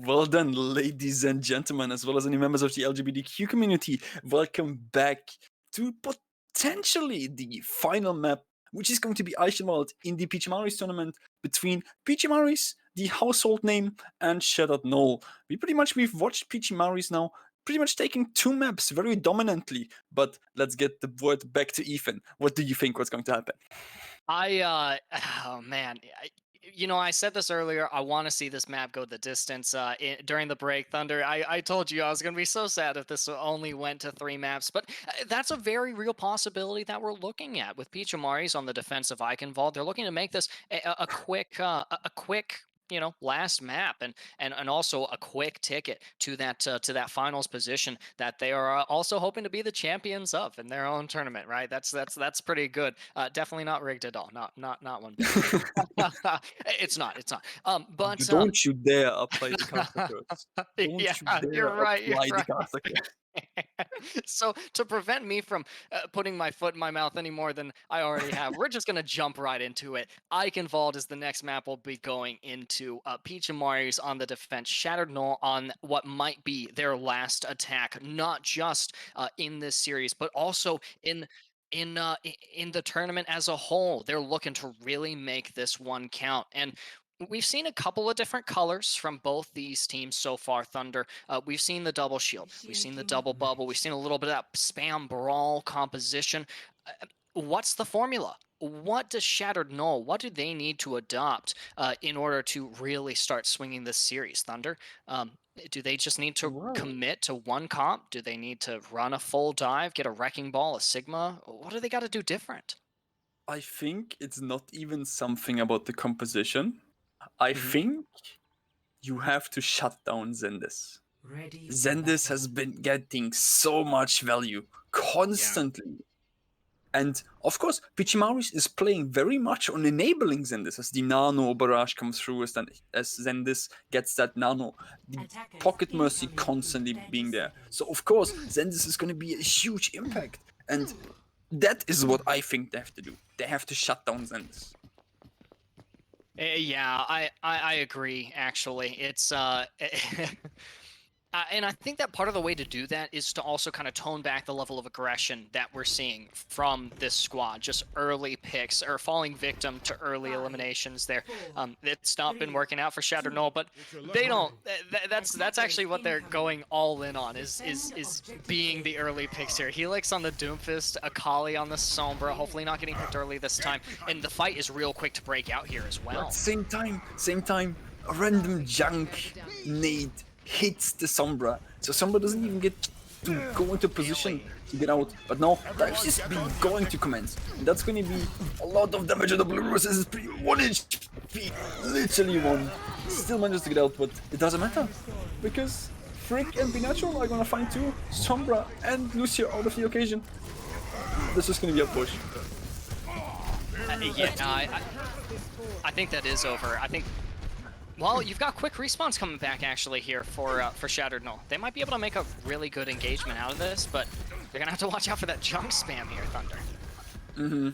Well done, ladies and gentlemen, as well as any members of the LGBTQ community. Welcome back to potentially the final map, which is going to be Eichenwald in the Peachimaris tournament between Peachimaris, the household name, and Shattered Null. We've watched Peachimaris now pretty much taking 2 maps very dominantly, but let's get the word back to Ethan. What do you think what's going to happen? Oh man, I said this earlier. I want to see this map go the distance. During the break, Thunder, I told you I was gonna be so sad if this only went to 3 maps, but that's a very real possibility that we're looking at with Peachimaris on the defensive Eichenwald. They're looking to make this a quick, last map and also a quick ticket to that finals position that they are also hoping to be the champions of in their own tournament, right? That's pretty good. Definitely not rigged at all. Not one bit. It's not. But Don't you dare apply the caster curse. Don't yeah, you dare you're right. apply the caster curse. So to prevent me from putting my foot in my mouth any more than I already have, we're just gonna jump right into it. Eichenwald is the next map we'll be going into. Peachimaris on the defense, Shattered Null on what might be their last attack, not just in this series, but also in the tournament as a whole. They're looking to really make this one count. And we've seen a couple of different colors from both these teams so far, Thunder. We've seen the double shield. We've seen the double bubble. We've seen a little bit of that spam brawl composition. What's the formula? What does Shattered Null, what do they need to adopt in order to really start swinging this series, Thunder? Do they just need to commit to one comp? Do they need to run a full dive, get a Wrecking Ball, a Sigma? What do they got to do different? I think it's not even something about the composition. I think you have to shut down ZenDis. ZenDis has been getting so much value constantly. Yeah. And of course, Peachimaris is playing very much on enabling ZenDis as the nano barrage comes through, as ZenDis gets that nano. The Pocket Mercy constantly being there. So of course, ZenDis is going to be a huge impact. And that is what I think they have to do. They have to shut down ZenDis. Yeah, I agree, actually. It's and I think that part of the way to do that is to also kind of tone back the level of aggression that we're seeing from this squad. Just early picks or falling victim to early eliminations there. It's not been working out for Shattered Null, but they don't. That's actually what they're going all in on is being the early picks here. Helix on the Doomfist, Akali on the Sombra, hopefully not getting picked early this time. And the fight is real quick to break out here as well. But same time, a random junk nade hits the Sombra, so Sombra doesn't even get to go into position to get out. But now, that's just been going to commence. And that's going to be a lot of damage on the Bluerosedjt. 1 HP, literally 1. Still manages to get out, but it doesn't matter. Because Frick and BNatural are going to find 2, Sombra and Lucio out of the occasion. This is going to be a push. I think that is over. Well, you've got quick respawns coming back actually here for Shattered Null. They might be able to make a really good engagement out of this, but they're gonna have to watch out for that jump spam here, Thunder.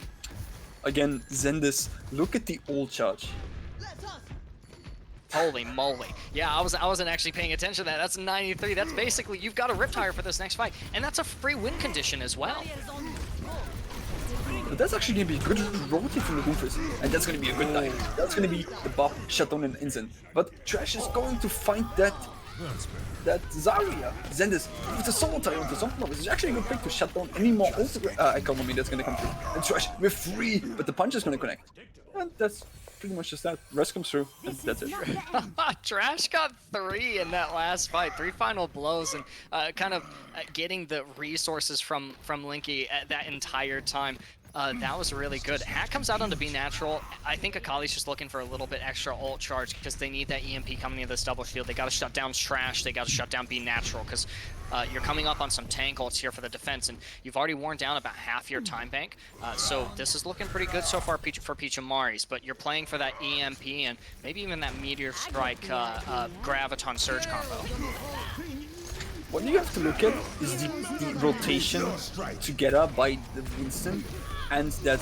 Again, ZenDis, look at the ult charge. Holy moly. Yeah, I wasn't actually paying attention to that. That's 93. That's basically, you've got a Riptire for this next fight, and that's a free win condition as well. But that's actually going to be a good rotate from the Doomfist, and that's going to be a good dive. That's going to be the buff shut down in an instant. But Trash is going to find that Zarya. ZenDis with a solo tie onto something. It's actually a good pick to shut down any more economy that's going to come through. And Trash with 3, but the punch is going to connect. And that's pretty much just that. Rest comes through, and that's it. Trash got 3 in that last fight, 3 final blows, and kind of getting the resources from Linky at that entire time. That was really good. Hat comes out onto BNatural. I think Akali's just looking for a little bit extra ult charge because they need that EMP coming into this double shield. They got to shut down Trash. They got to shut down BNatural because you're coming up on some tank ults here for the defense, and you've already worn down about half your time bank. So this is looking pretty good so far for Peachimaris, but you're playing for that EMP and maybe even that Meteor Strike Graviton Surge combo. What you have to look at is the rotation together by the Winston and that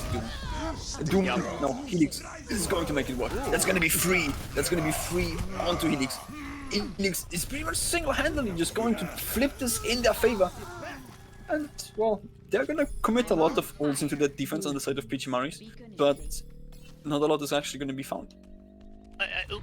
Doom. No, Helix. This is going to make it work. That's going to be free. That's going to be free onto Helix. Enix is pretty much single-handedly just going to flip this in their favor. And, well, they're gonna commit a lot of ults into that defense on the side of Peachimari's, but not a lot is actually gonna be found.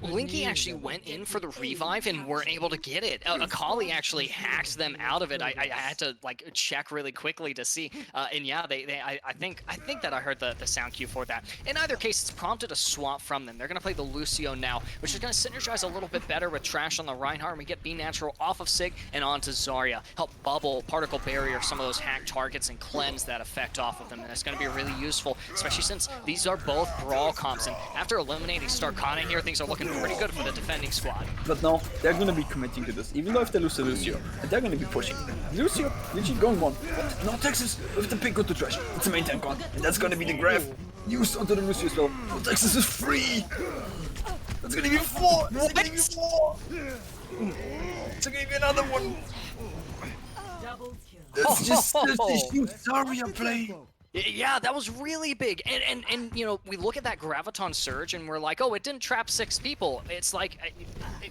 Linky actually went in for the revive and weren't able to get it. Akali actually hacked them out of it. I had to like check really quickly to see, and yeah, I think that I heard the sound cue for that. In either case, it's prompted a swap from them. They're gonna play the Lucio now, which is gonna synergize a little bit better with Trash on the Reinhardt, and we get BNatural off of Sig and onto Zarya. Help bubble, particle barrier some of those hacked targets and cleanse that effect off of them, and that's gonna be really useful, especially since these are both brawl comps, and after eliminating Starcana here, things are looking pretty good for the defending squad. But no, they're gonna be committing to this, even though if they lose to Lucio, and they're gonna be pushing. Lucio, literally going one, but no Texas with the pick go to Trash. It's a main tank on, and that's gonna be the graph used onto the Lucio as well. No Texas is free! That's gonna be 4! That's gonna be 4! It's gonna be another one! That's just such a huge Zarya play! Yeah, that was really big. And you know, we look at that Graviton Surge and we're like, oh, it didn't trap 6 people. It's like,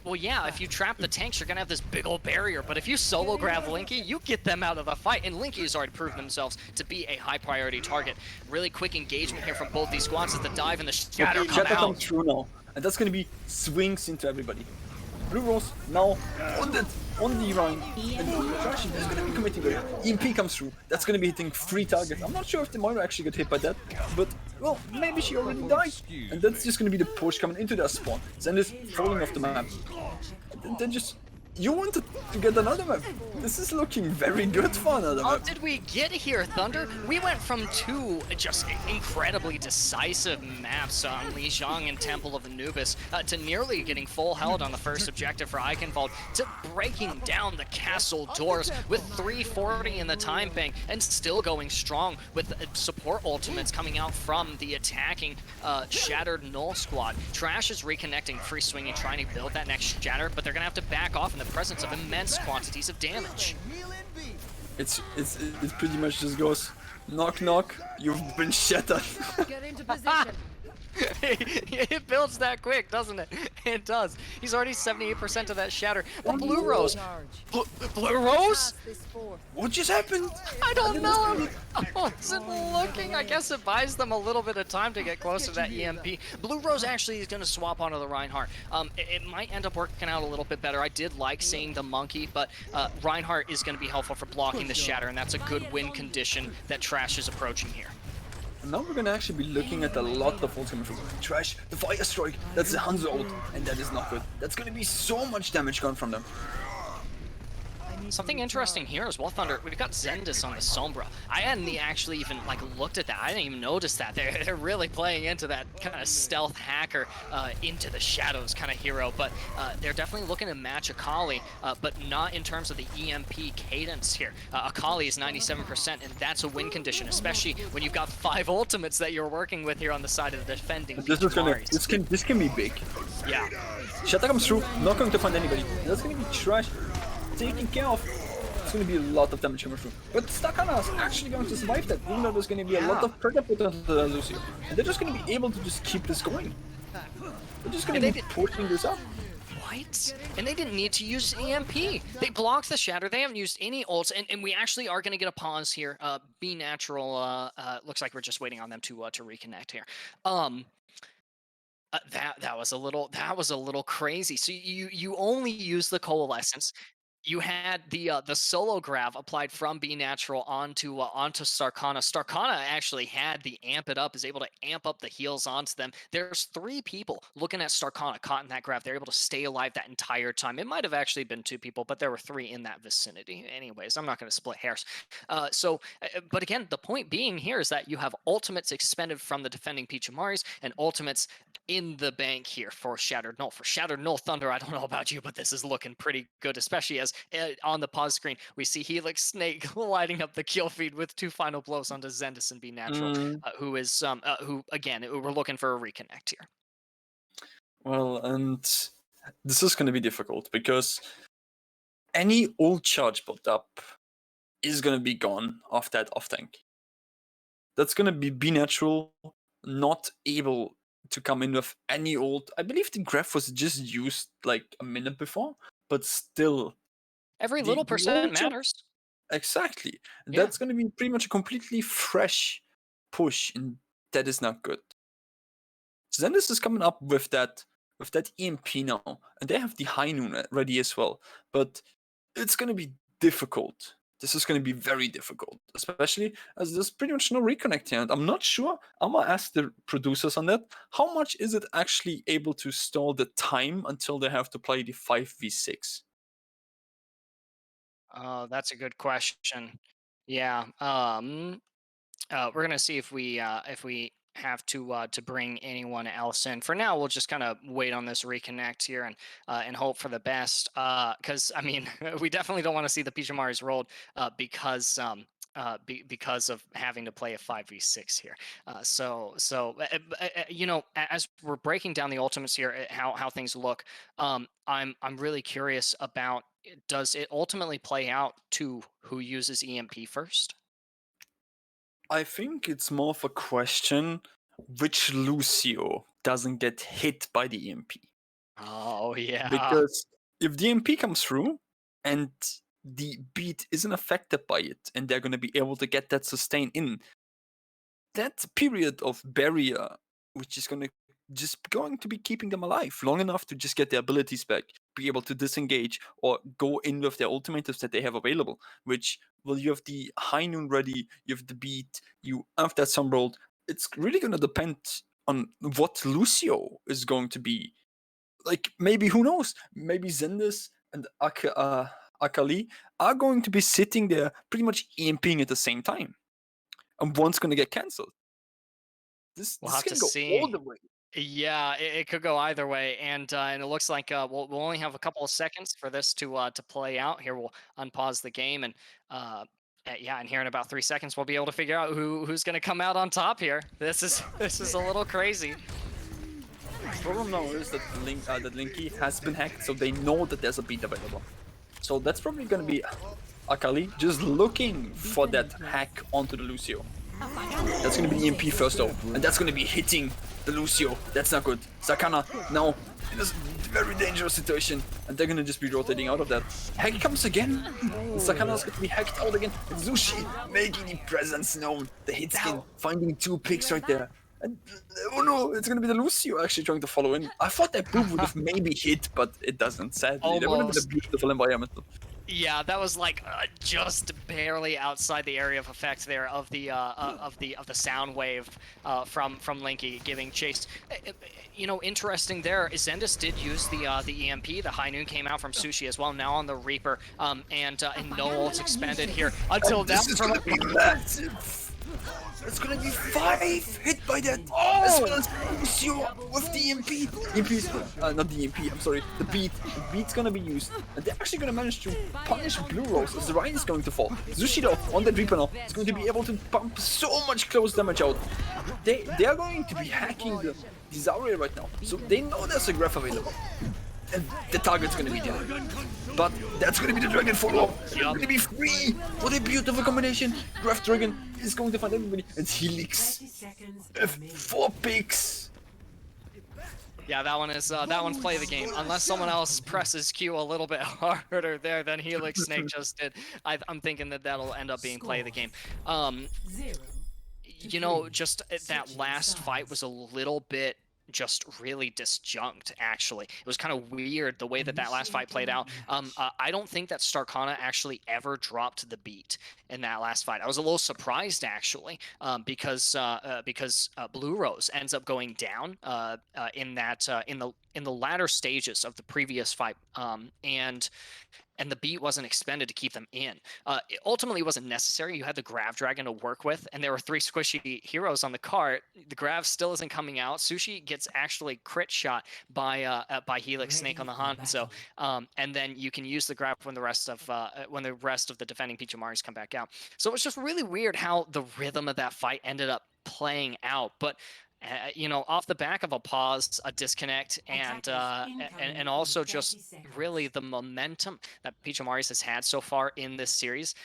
well, yeah, if you trap the tanks, you're gonna have this big old barrier. But if you solo grab Linky, you get them out of the fight. And Linky has already proven themselves to be a high priority target. Really quick engagement here from both these squads as the dive and the shatter come out. Comes through now, and that's gonna be swings into everybody. Blue Rose now on the Rhine, and Trash is gonna be committing to it. EMP comes through, that's gonna be hitting 3 targets. I'm not sure if the Moira actually got hit by that, but well, maybe she already died. And that's just gonna be the push coming into their spawn. ZenDis falling off the map. And then just, you wanted to get another map. This is looking very good for another How map. did we get here, Thunder? We went from 2 just incredibly decisive maps on Lijiang and Temple of Anubis to nearly getting full held on the first objective for Eichenwald, to breaking down the castle doors with 340 in the time bank and still going strong with support ultimates coming out from the attacking Shattered Null squad. Trash is reconnecting, free swinging, trying to build that next Shatter, but they're gonna have to back off in the presence of immense quantities of damage. It pretty much just goes, knock knock, you've been shattered. Get into position. It builds that quick, doesn't it? It does. He's already 78% of that shatter. But Blue Rose, Blue Rose? What just happened? I don't know. I wasn't looking. I guess it buys them a little bit of time to get close to that EMP. Blue Rose actually is going to swap onto the Reinhardt. It might end up working out a little bit better. I did like seeing the monkey, but Reinhardt is going to be helpful for blocking the shatter, and that's a good win condition that Trash is approaching here. Now we're gonna actually be looking at a lot of ults coming from Trash, the Fire Strike, that's the Hanzo ult, and that is not good. That's gonna be so much damage gone from them. Something interesting here as well, Thunder. We've got ZenDis on the Sombra. I hadn't actually even like looked at that. I didn't even notice that. They're really playing into that kind of stealth hacker, into the shadows kind of hero. But they're definitely looking to match Akali, but not in terms of the EMP cadence here. Akali is 97%, and that's a win condition, especially when you've got 5 ultimates that you're working with here on the side of the defending. This can be big. Yeah. Shatter comes through, not going to find anybody. That's gonna be Trash taken care of. It's going to be a lot of damage coming through. But Starcana is actually going to survive that, even though there's going to be a lot of pressure put onto the Lucio. And they're just going to be able to just keep this going. They're just going to be pushing this up. What? And they didn't need to use EMP. They blocked the Shatter. They haven't used any ults, and we actually are going to get a pause here. BNatural, looks like we're just waiting on them to reconnect here. That was a little crazy. So you only use the coalescence. You had the solo grav applied from BNatural onto Starcana. Starcana actually had the amp it up, is able to amp up the heals onto them. There's 3 people looking at Starcana caught in that grav. They're able to stay alive that entire time. It might have actually been 2 people, but there were 3 in that vicinity. Anyways, I'm not going to split hairs. But again, the point being here is that you have ultimates expended from the defending Peachimaris and ultimates in the bank here for Shattered Null. For Shattered Null, Thunder, I don't know about you, but this is looking pretty good, especially as on the pause screen, we see Helixsnake lighting up the kill feed with 2 final blows onto ZenDis and BNatural, who again, we're looking for a reconnect here. Well, and this is going to be difficult because any ult charge built up is going to be gone off that off tank. That's going to be BNatural not able to come in with any old. I believe the graph was just used like a minute before, but still, Every the little percent old chip matters. exactly. Yeah. That's going to be pretty much a completely fresh push, and that is not good. ZenDis is coming up with that EMP now, and they have the high noon ready as well. But it's going to be difficult. This is going to be very difficult, especially as there's pretty much no reconnect here. And I'm not sure. I'm gonna ask the producers on that. How much is it actually able to stall the time until they have to play the 5v6? Oh, that's a good question. Yeah. We're gonna see if we have to bring anyone else in. For now, we'll just kind of wait on this reconnect here and hope for the best. Because I mean, we definitely don't want to see the Peachimaris rolled because of having to play a 5v6 here. As we're breaking down the ultimates here, how things look, I'm really curious about, does it ultimately play out to who uses EMP first? I think it's more of a question which Lucio doesn't get hit by the EMP. Oh yeah. Because if the EMP comes through and the beat isn't affected by it, and they're going to be able to get that sustain in, that period of barrier, which is going to be keeping them alive long enough to just get their abilities back, be able to disengage or go in with their ultimatums that they have available. Which, well, you have the high noon ready, you have the beat, you have that sunworld. It's really going to depend on what Lucio is going to be. Like, maybe, who knows? Maybe ZenDis and Akali are going to be sitting there pretty much EMPing at the same time. And one's going to get cancelled. We'll This have to can go all see. the way. Yeah, it could go either way, and it looks like we'll only have a couple of seconds for this to play out. Here, we'll unpause the game, and yeah, and here in about 3 seconds, we'll be able to figure out who's going to come out on top here. This is a little crazy. The problem now is that that Linky has been hacked, so they know that there's a beat available. So that's probably going to be Akali just looking for that hack onto the Lucio. That's going to be EMP first though, and that's going to be hitting the Lucio. That's not good. Starcana now in a very dangerous situation, and they're going to just be rotating out of that. Hack comes again. Starcana's going to be hacked out again. And Sushi making the presence known. The hit skin finding 2 picks right there. And oh no, it's going to be the Lucio actually trying to follow in. I thought that move would have maybe hit, but it doesn't. Sadly, that would have been a beautiful environment. Yeah, that was like just barely outside the area of effect there of the sound wave from Linky giving chase. Interesting there. ZenDis did use the EMP. The high noon came out from Sushi as well. Now on the Reaper, and no ults expended here until now. This is gonna be massive. It's gonna be 5 hit by that. As well as Lucio with the EMP. Not the EMP, I'm sorry. The beat. The beat's gonna be used. And they're actually gonna manage to punish Bluerose as the Ryan is going to fall. Sushi though, on the Reaper now, is going to be able to pump so much close damage out. They are going to be hacking the Zarya right now. So they know there's a graph available. And the target's gonna be there. But that's gonna be the Dragon follow. It's gonna be free. What a beautiful combination. Graph Dragon is going to find everybody. And Helix. 4 picks. Yeah, that one's play the game. Unless someone else presses Q a little bit harder there than Helixsnake just did. I'm thinking that'll end up being play the game. Just that last fight was a little bit just really disjunct, actually. It was kind of weird the way that last fight played out. I don't think that Starcana actually ever dropped the beat in that last fight. I was a little surprised, actually, because Bluerose ends up going down in the latter stages of the previous fight, and the beat wasn't expended to keep them in. It ultimately wasn't necessary. You had the Grav Dragon to work with, and there were 3 squishy heroes on the cart. The Grav still isn't coming out. Sushi gets actually crit shot by Helixsnake on the Hanzo, and then you can use the Grav when the rest of the defending Peachimaris come back out. So it was just really weird how the rhythm of that fight ended up playing out. But You know, off the back of a pause, a disconnect, and also just really the momentum that Peachimari has had so far in this series.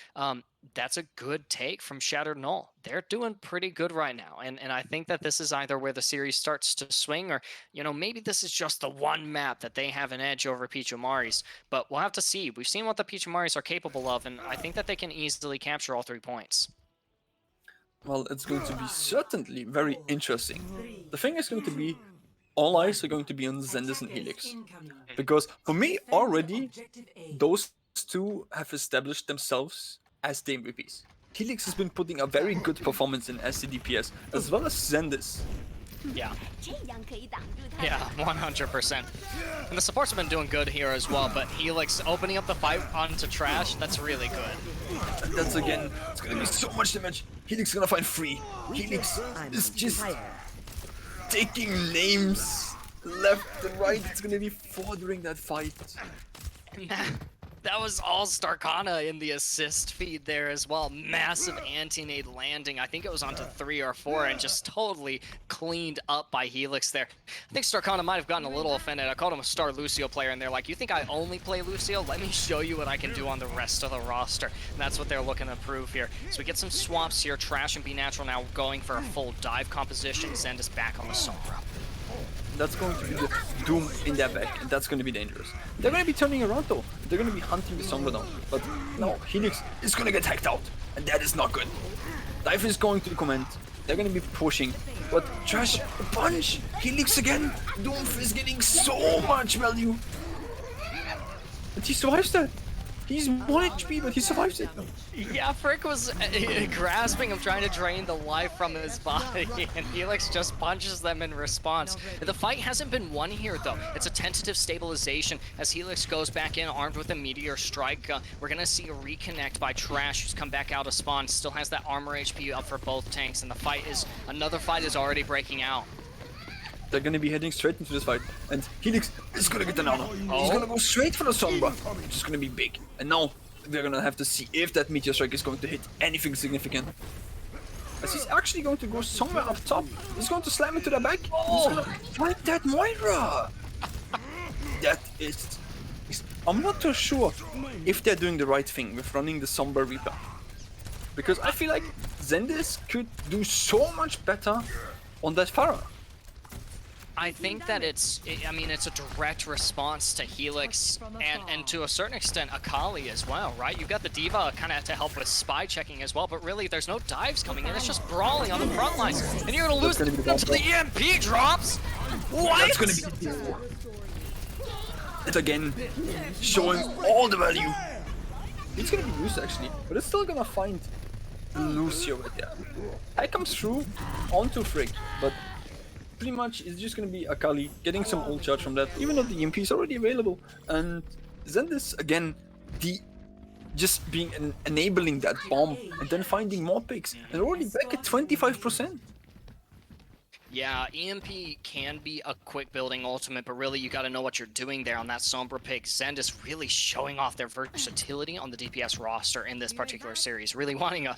That's a good take from Shattered Null. They're doing pretty good right now, and I think that this is either where the series starts to swing, or you know, maybe this is just the one map that they have an edge over Peachimari's. But we'll have to see. We've seen what the Peachimaris are capable of, and I think that they can easily capture all 3 points. Well, it's going to be certainly very interesting. The thing is going to be, all eyes are going to be on ZenDis and Helix. Because for me, already, those two have established themselves as the MVPs. Helix has been putting a very good performance in SCDPS, as well as ZenDis. Yeah. Yeah, 100%. And the supports have been doing good here as well, but Helix opening up the fight onto Trash, that's really good. And that's again, it's gonna be so much damage. Helix is gonna find free. Helix is just taking names left and right. It's gonna be furthering that fight. And that was all Starcana in the assist feed there as well. Massive anti-nade landing. I think it was onto 3 or 4 and just totally cleaned up by Helix there. I think Starcana might have gotten a little offended. I called him a star Lucio player, and they're like, you think I only play Lucio? Let me show you what I can do on the rest of the roster. And that's what they're looking to prove here. So we get some swamps here. Trash and BNatural now going for a full dive composition. ZenDis back on the Sombra. That's going to be the doom in their back, and that's going to be dangerous. They're going to be turning around though. They're going to be hunting the Sombra down. But no, Helix is going to get hacked out, and that is not good. Dive is going to comment. They're going to be pushing. But Trash, a punch! Helix again! Doomf is getting so much value. And he survives that. He's 1 HP, but he survives it. Yeah, Frick was grasping him, trying to drain the life from his body, and Helix just punches them in response. The fight hasn't been won here, though. It's a tentative stabilization as Helix goes back in, armed with a Meteor Strike. We're going to see a reconnect by Trash, who's come back out of spawn, still has that armor HP up for both tanks, and the fight is, another fight is already breaking out. They're gonna be heading straight into this fight, and Helix is gonna get another. He's gonna go straight for the Sombra, which is gonna be big. And now they're gonna have to see if that Meteor Strike is going to hit anything significant. As he's actually going to go somewhere up top. He's going to slam into the back. He's gonna fight that Moira. That is... I'm not too sure if they're doing the right thing with running the Sombra Reaper. Because I feel like ZenDis could do so much better on that Pharah. I think that it's a direct response to Helix and to a certain extent Akali as well, right? You've got the D.Va kind of to help with spy checking as well, but really there's no dives coming in. It's just brawling on the front lines, and you're gonna lose them until the EMP drops. What? That's gonna be it's again showing all the value. It's gonna be used actually, but it's still gonna find Lucio right there. I comes through onto Frick, but pretty much it's just gonna be Akali getting some ult charge from that, even though the EMP is already available. And ZenDis again, just being enabling that bomb and then finding more picks, and already back at 25%. Yeah, EMP can be a quick building ultimate, but really you got to know what you're doing there on that Sombra pick. ZenDis really showing off their versatility on the DPS roster in this particular series, really wanting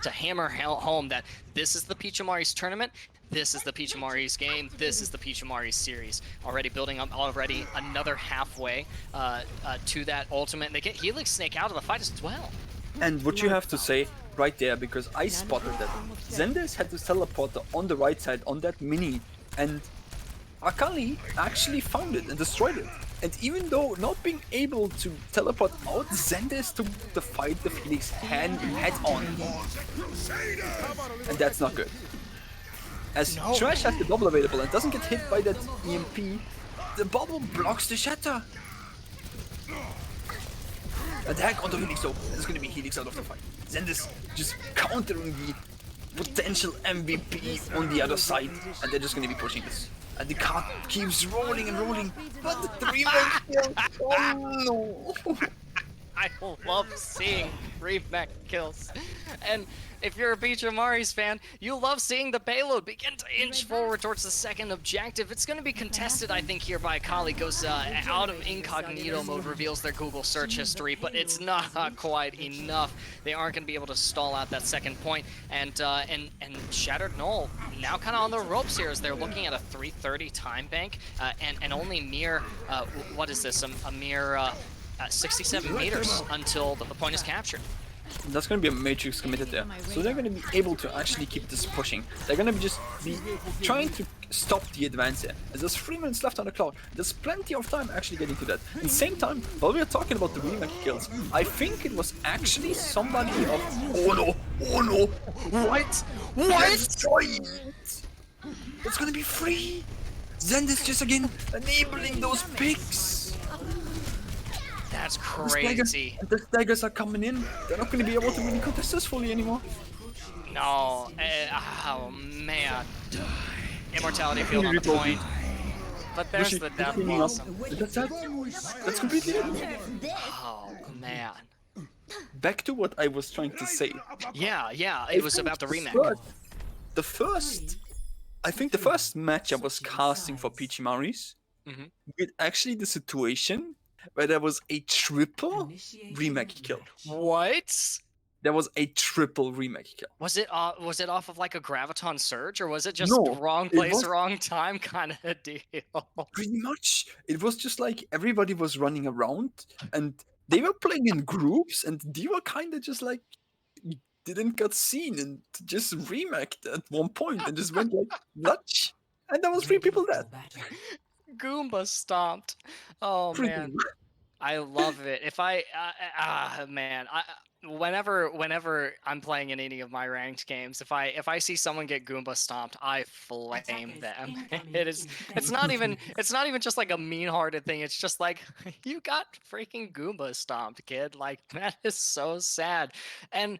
to hammer home that this is the Peachimari's tournament. This is the Peachimari's game. This is the Peachimari's series. Already building up another halfway to that ultimate. And they get Helixsnake out of the fight as well. And what you have to say right there, because I spotted that ZenDis had this teleporter on the right side on that mini, and Akali actually found it and destroyed it. And even though not being able to teleport out, ZenDis took the fight with Helix head on. And that's not good. As Trash has the bubble available and doesn't get hit by that EMP, the bubble blocks the shatter. Attack onto Helix though, it's gonna be Helix out of the fight. ZenDis just countering the potential MVP on the other side, and they're just gonna be pushing this. And the card keeps rolling and rolling, but the 3-1 kill, oh no! I love seeing remake kills. And if you're a Peachimari's fan, you love seeing the payload begin to inch forward towards the second objective. It's going to be contested, I think, here by Akali. Goes out of incognito mode, reveals their Google search history, but it's not quite enough. They aren't going to be able to stall out that second point. And Shattered Null now kind of on the ropes here as they're looking at a 3:30 time bank and only mere, what is this, a mere 67 meters until the point is captured. That's going to be a matrix committed there, so they're going to be able to actually keep this pushing. They're going to just be trying to stop the advance here. There's 3 minutes left on the clock. There's plenty of time actually getting to that. At the same time, while we are talking about the remake kills, I think it was actually somebody of... Oh no! What? It's going to be free! ZenDis just again enabling those picks! That's crazy. The daggers are coming in. They're not going to be able to really contest this fully anymore. No. Oh, man. Immortality field on the point. But there's the death blossom. That's completely it. Oh, man. Back to what I was trying to say. Yeah, it was about the remake. I think the first match I was casting for Peachimaris with actually the situation where there was a triple remake kill. What? There was a triple remake kill. Was it off of like a graviton surge, or was it just No, wrong place, wrong time kind of deal? Pretty much. It was just like everybody was running around and they were playing in groups and they were kind of just like didn't get seen and just remaked at one point and just went like nuts. And there was 3 people dead. Goomba stomped. Oh man, I love it. If whenever I'm playing in any of my ranked games, if I see someone get Goomba stomped, I flame them. It's not even just like a mean-hearted thing. It's just like you got freaking Goomba stomped, kid. Like that is so sad. And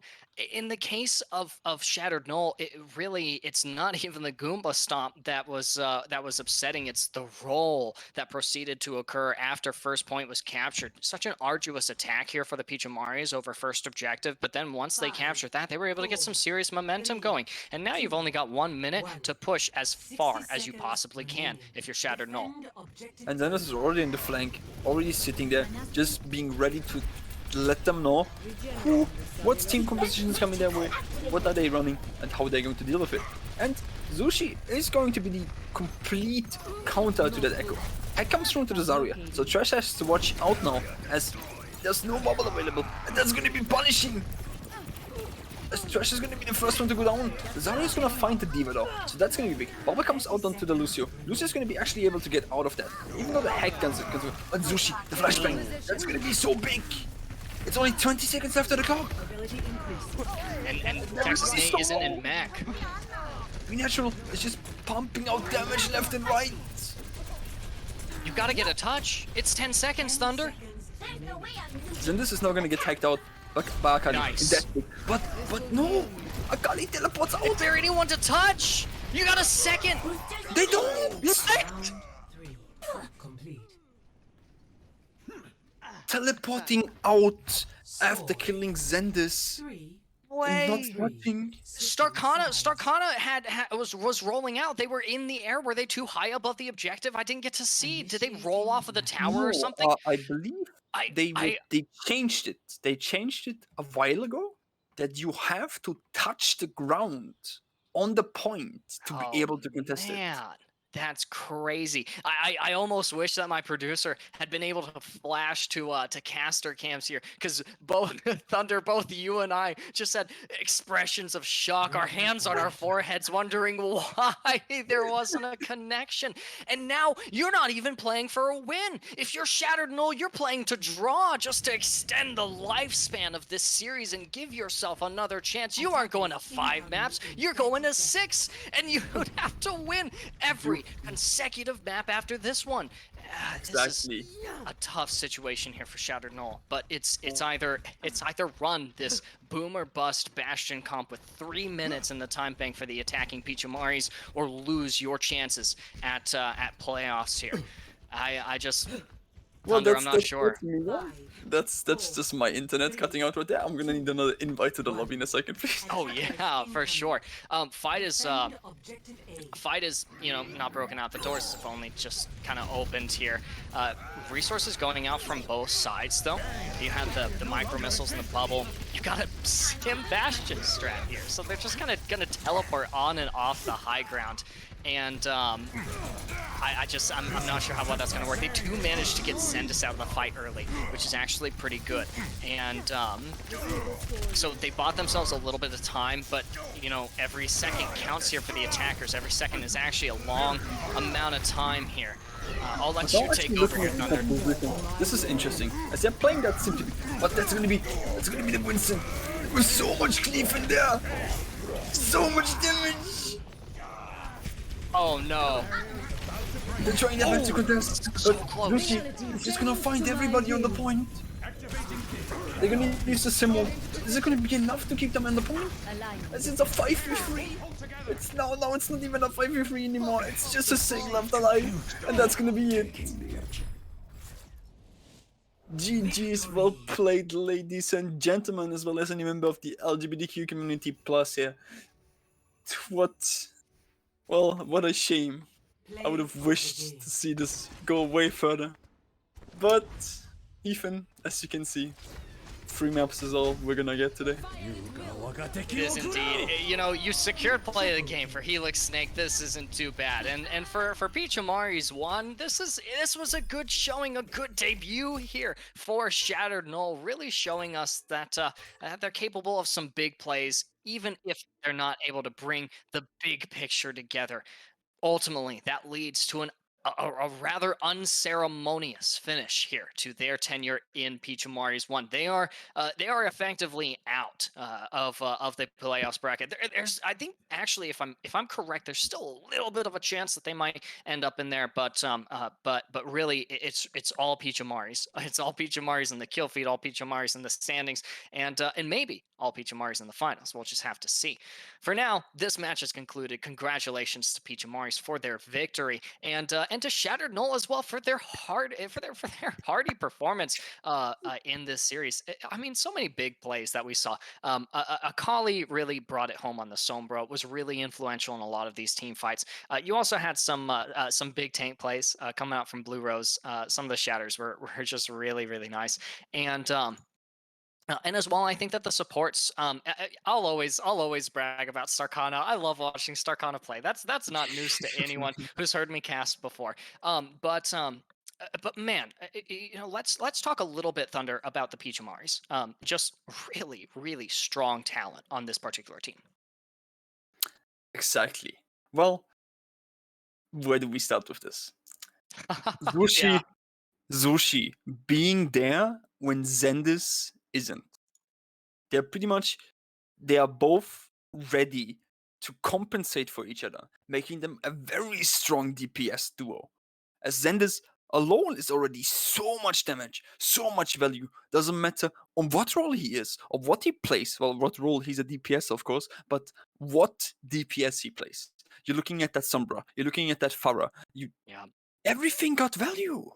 in the case of Shattered Null, it's not even the Goomba stomp that was upsetting. It's the roll that proceeded to occur after first point was captured. Such an arduous attack here for the Peachimaris over first objective, but then once they captured that, they were able to get some serious momentum going. And now you've only got 1 minute to push as far as you possibly can if you're Shattered Null. And ZenDis is already in the flank, already sitting there, just being ready to let them know what team composition is coming their way, what are they running, and how they're going to deal with it. And Sushi is going to be the complete counter to that echo. It comes through to the Zarya, so Trash has to watch out now, as there's no bubble available, and that's going to be punishing. As Trash is going to be the first one to go down. Zarya is going to find the Diva though, so that's going to be big. Bubble comes out onto the Lucio. Lucio is going to be actually able to get out of that, even though the hack guns are going to... But Sushi, the flashbang, that's going to be so big. It's only 20 seconds left of the clock. And TexasNate isn't in Mac. BNatural is just pumping out damage left and right. You gotta get a touch. It's 10 seconds, Thunder. ZenDis is now gonna get hacked out by Akali. Nice. But no! Akali teleports out! Is there anyone to touch? You got a second! They don't! Teleporting out after killing ZenDis. Not touching. Starcana was rolling out. They were in the air. Were they too high above the objective? I didn't get to see. Did they roll off of the tower or something? I believe they changed it. They changed it a while ago that you have to touch the ground on the point to be able to contest it. That's crazy. I almost wish that my producer had been able to flash to caster cams here, because both Thunder, both you and I just had expressions of shock, our hands on our foreheads, wondering why there wasn't a connection. And now you're not even playing for a win. If you're Shattered Null, you're playing to draw, just to extend the lifespan of this series and give yourself another chance. You aren't going to 5 maps, you're going to 6, and you would have to win every consecutive map after this one. This is a tough situation here for Shattered Null, but it's either run this boom or bust Bastion comp with 3 minutes in the time bank for the attacking Peachimaris, or lose your chances at playoffs here. Well, Thunder, I'm not that's sure. me, yeah. That's just my internet cutting out right there. I'm gonna need another invite to the lobby in a second, please. Oh yeah, for sure. Fight is not broken out. The doors have only just kind of opened here. Resources going out from both sides though. You have the micro missiles in the bubble. You got a Sim Bastion strat here, so they're just kind of gonna teleport on and off the high ground. And I'm not sure how well that's gonna work. They do manage to get ZenDis out of the fight early, which is actually pretty good. And so they bought themselves a little bit of time, but you know, every second counts here for the attackers. Every second is actually a long amount of time here. I'll let you take over here, Thunder. This is interesting. As they're playing that simply, but that's gonna be the Winston. There's so much cleave in there, so much damage. Oh no. They're trying their best to contest, but Sushi is just gonna find everybody on the point. They're gonna use the symbol. Is it gonna be enough to keep them on the point? As it's a 5v3. It's no, it's not even a 5v3 anymore. It's just a Sig left alive, and that's gonna be it. GG's, well played, ladies and gentlemen, as well as any member of the LGBTQ community plus here. What a shame. I would have wished to see this go way further. But, Ethan, as you can see, 3 maps is all we're gonna get today. It is indeed. You know, you secured play of the game for Helixsnake. This isn't too bad. And for Peachimari's one, this was a good showing, a good debut here for Shattered Null, really showing us that they're capable of some big plays, even if they're not able to bring the big picture together. Ultimately, that leads to a rather unceremonious finish here to their tenure in Peachimari's one. They are effectively out of the playoffs bracket. There's, I think, actually, if I'm correct, there's still a little bit of a chance that they might end up in there, but really, it's all Peachimari's. It's all Peachimari's in the kill feed, all Peachimari's in the standings, and maybe all Peachimari's in the finals. We'll just have to see. For now, this match is concluded. Congratulations to Peachimari's for their victory, and to Shattered Null as well for their hardy performance in this series. I mean, so many big plays that we saw. Akali really brought it home on the Sombra. Was really influential in a lot of these team fights. You also had some big tank plays coming out from Blue Rose. Some of the shatters were just really, really nice. And as well, I think that the supports. I'll always brag about Starcana. I love watching Starcana play. That's not news to anyone who's heard me cast before. But man, you know, let's talk a little bit, Thunder, about the Peachimaris. Just really, really strong talent on this particular team. Exactly. Well, where do we start with this? Sushi being there when ZenDis isn't. They are both ready to compensate for each other, making them a very strong DPS duo. As ZenDis alone is already so much damage, so much value. Doesn't matter on what role he is, or what he plays. Well, what role he's a DPS, of course, but what DPS he plays. You're looking at that Sombra, you're looking at that Farah. Everything got value.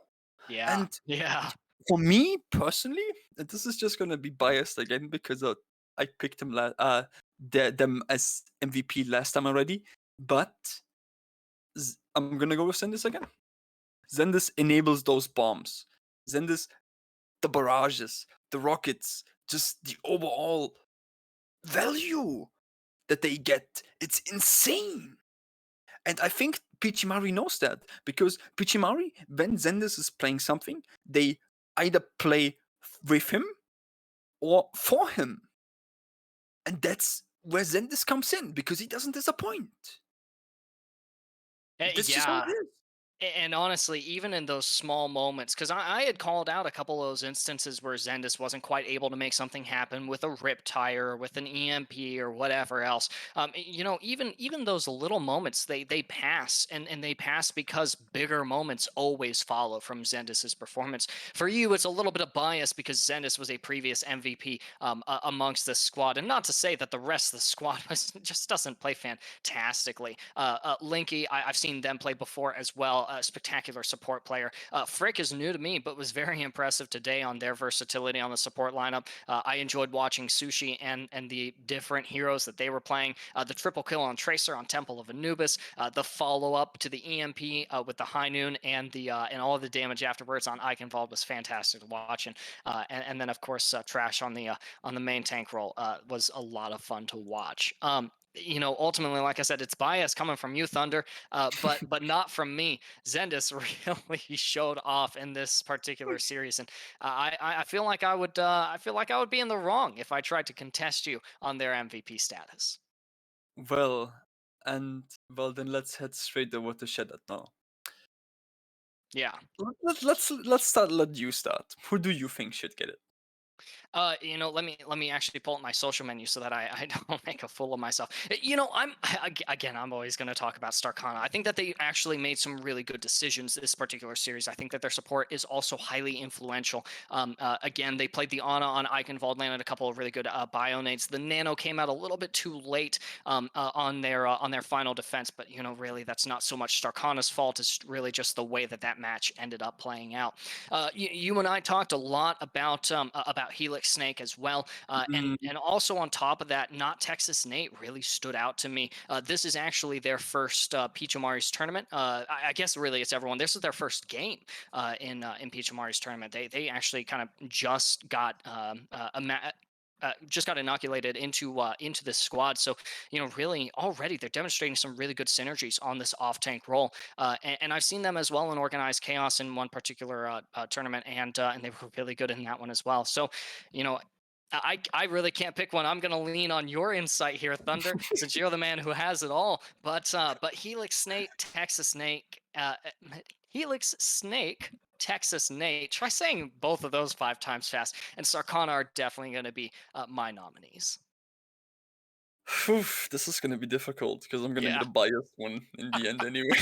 Yeah. For me personally, and this is just gonna be biased again because I picked them them as MVP last time already, but I'm gonna go with ZenDis again. ZenDis enables those bombs. ZenDis, the barrages, the rockets, just the overall value that they get. It's insane. And I think Peachimari knows that, because Peachimari, when ZenDis is playing something, they either play with him or for him. And that's where ZenDis comes in, because he doesn't disappoint. That's just how it is. And honestly, even in those small moments, because I had called out a couple of those instances where ZenDis wasn't quite able to make something happen with a rip tire or with an EMP or whatever else. You know, even those little moments, they pass, and they pass because bigger moments always follow from ZenDis's performance. For you, it's a little bit of bias because ZenDis was a previous MVP amongst this squad, and not to say that the rest of the squad just doesn't play fantastically. Linky, I've seen them play before as well. a spectacular support player. Frick is new to me, but was very impressive today on their versatility on the support lineup. I enjoyed watching Sushi and the different heroes that they were playing. The triple kill on Tracer on Temple of Anubis, the follow up to the EMP with the High Noon and all of the damage afterwards on Eichenwald was fantastic to watch. And then of course Trash on the main tank role was a lot of fun to watch. Ultimately, like I said, it's bias coming from you, Thunder, but not from me. ZenDis really showed off in this particular series, and I feel like I would be in the wrong if I tried to contest you on their MVP status. Well, then let's head straight over to Sheddat now. Yeah. Let you start. Who do you think should get it? Let me actually pull up my social menu so that I don't make a fool of myself. I'm always going to talk about Starcana. I think that they actually made some really good decisions this particular series. I think that their support is also highly influential. Again, they played the Ana on Eichenwald, landed a couple of really good bio-nades. The Nano came out a little bit too late on their final defense, but really that's not so much Starcana's fault. It's really just the way that match ended up playing out. You and I talked a lot about Helixsnake as well, and also on top of that, NotTexasNate really stood out to me. This is actually their first Peachimari's tournament. I guess really it's everyone. This is their first game in Peachimari's tournament. They actually kind of just got just got inoculated into this squad. So really already they're demonstrating some really good synergies on this off tank role. And I've seen them as well in Organized Chaos in one particular tournament, and they were really good in that one as well. So I really can't pick one. I'm going to lean on your insight here, Thunder, since you're the man who has it all. But Helixsnake, Helixsnake, TexasNate. Try saying both of those 5 times fast. And Starcana are definitely going to be my nominees. This is going to be difficult because I'm going to be the biased one in the end anyway.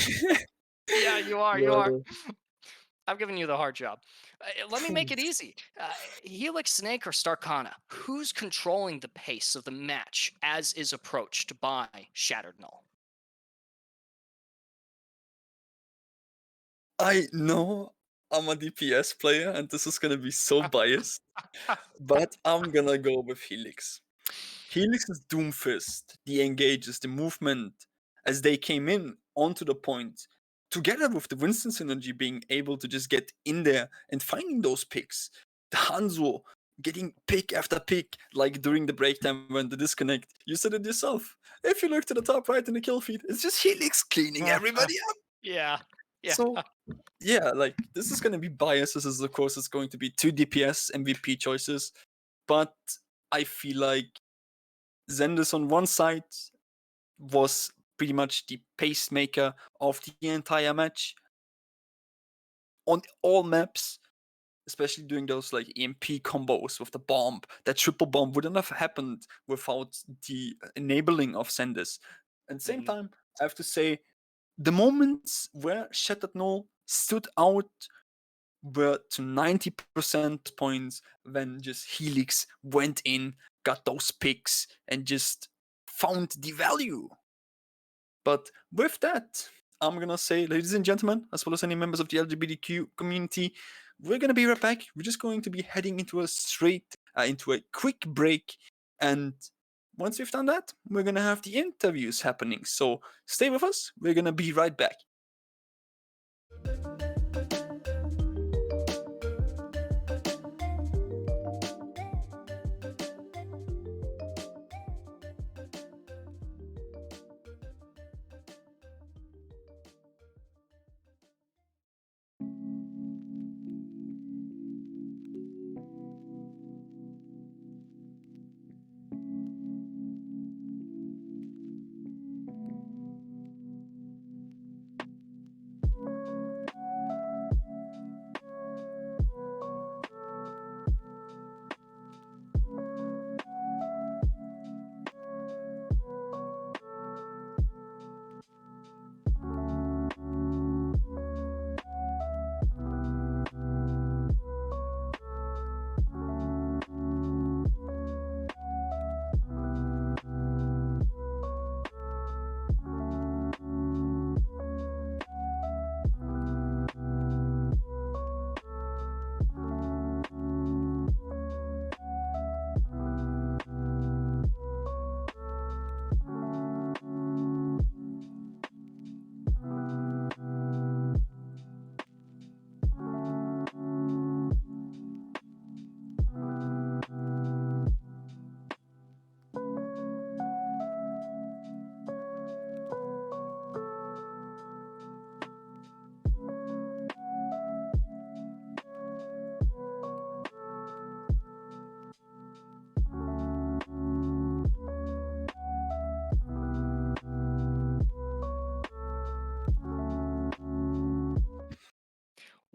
Yeah, you are. You are. I've given you the hard job. Let me make it easy. Helixsnake or Starcana? Who's controlling the pace of the match as is approached by Shattered Null? I know I'm a DPS player and this is going to be so biased, but I'm going to go with Helix. Helix's Doomfist, the engages, the movement as they came in onto the point, together with the Winston synergy being able to just get in there and finding those picks. The Hanzo getting pick after pick, like during the break time when the disconnect. You said it yourself. If you look to the top right in the kill feed, it's just Helix cleaning everybody up. Yeah. So, yeah, like this is going to be biased. This is, of course, it's going to be 2 DPS MVP choices. But I feel like ZenDis on one side was pretty much the pacemaker of the entire match. On all maps, especially doing those like EMP combos with the bomb, that triple bomb wouldn't have happened without the enabling of ZenDis. At the same time, I have to say, the moments where Shattered Null stood out were to 90% points when just Helix went in, got those picks, and just found the value. But with that, I'm gonna say, ladies and gentlemen, as well as any members of the LGBTQ community, we're gonna be right back. We're just going to be heading into a quick break, and once we've done that, we're gonna have the interviews happening. So stay with us. We're gonna be right back.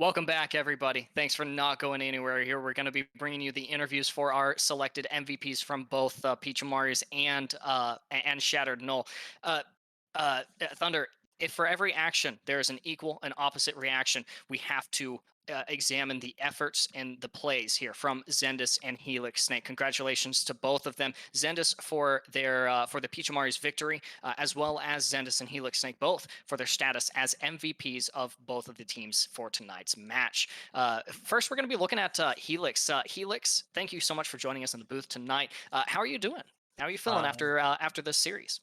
Welcome back, everybody. Thanks for not going anywhere here. We're going to be bringing you the interviews for our selected MVPs from both Peachimaris and Shattered Null. Thunder, if for every action there is an equal and opposite reaction, we have to examine the efforts and the plays here from ZenDis and Helixsnake. Congratulations to both of them. ZenDis for the Peachimaris victory, as well as ZenDis and Helixsnake both for their status as MVPs of both of the teams for tonight's match. First, we're going to be looking at Helix. Helix, thank you so much for joining us in the booth tonight. How are you doing? How are you feeling after this series?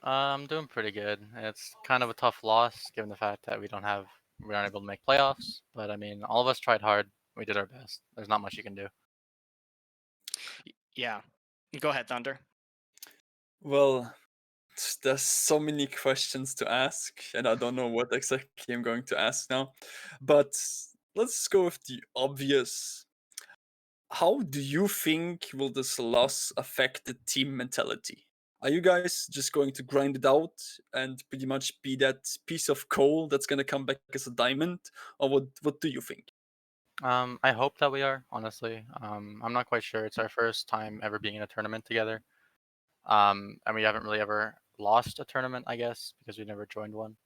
I'm doing pretty good. It's kind of a tough loss given the fact that we aren't able to make playoffs. But I mean, all of us tried hard. We did our best. There's not much you can do. Yeah. Go ahead, Thunder. Well, there's so many questions to ask, and I don't know what exactly I'm going to ask now. But let's go with the obvious. How do you think will this loss affect the team mentality? Are you guys just going to grind it out and pretty much be that piece of coal that's gonna come back as a diamond, or what do you think? I hope that we are, honestly. I'm not quite sure. It's our first time ever being in a tournament together. And we haven't really ever lost a tournament, I guess, because we never joined one.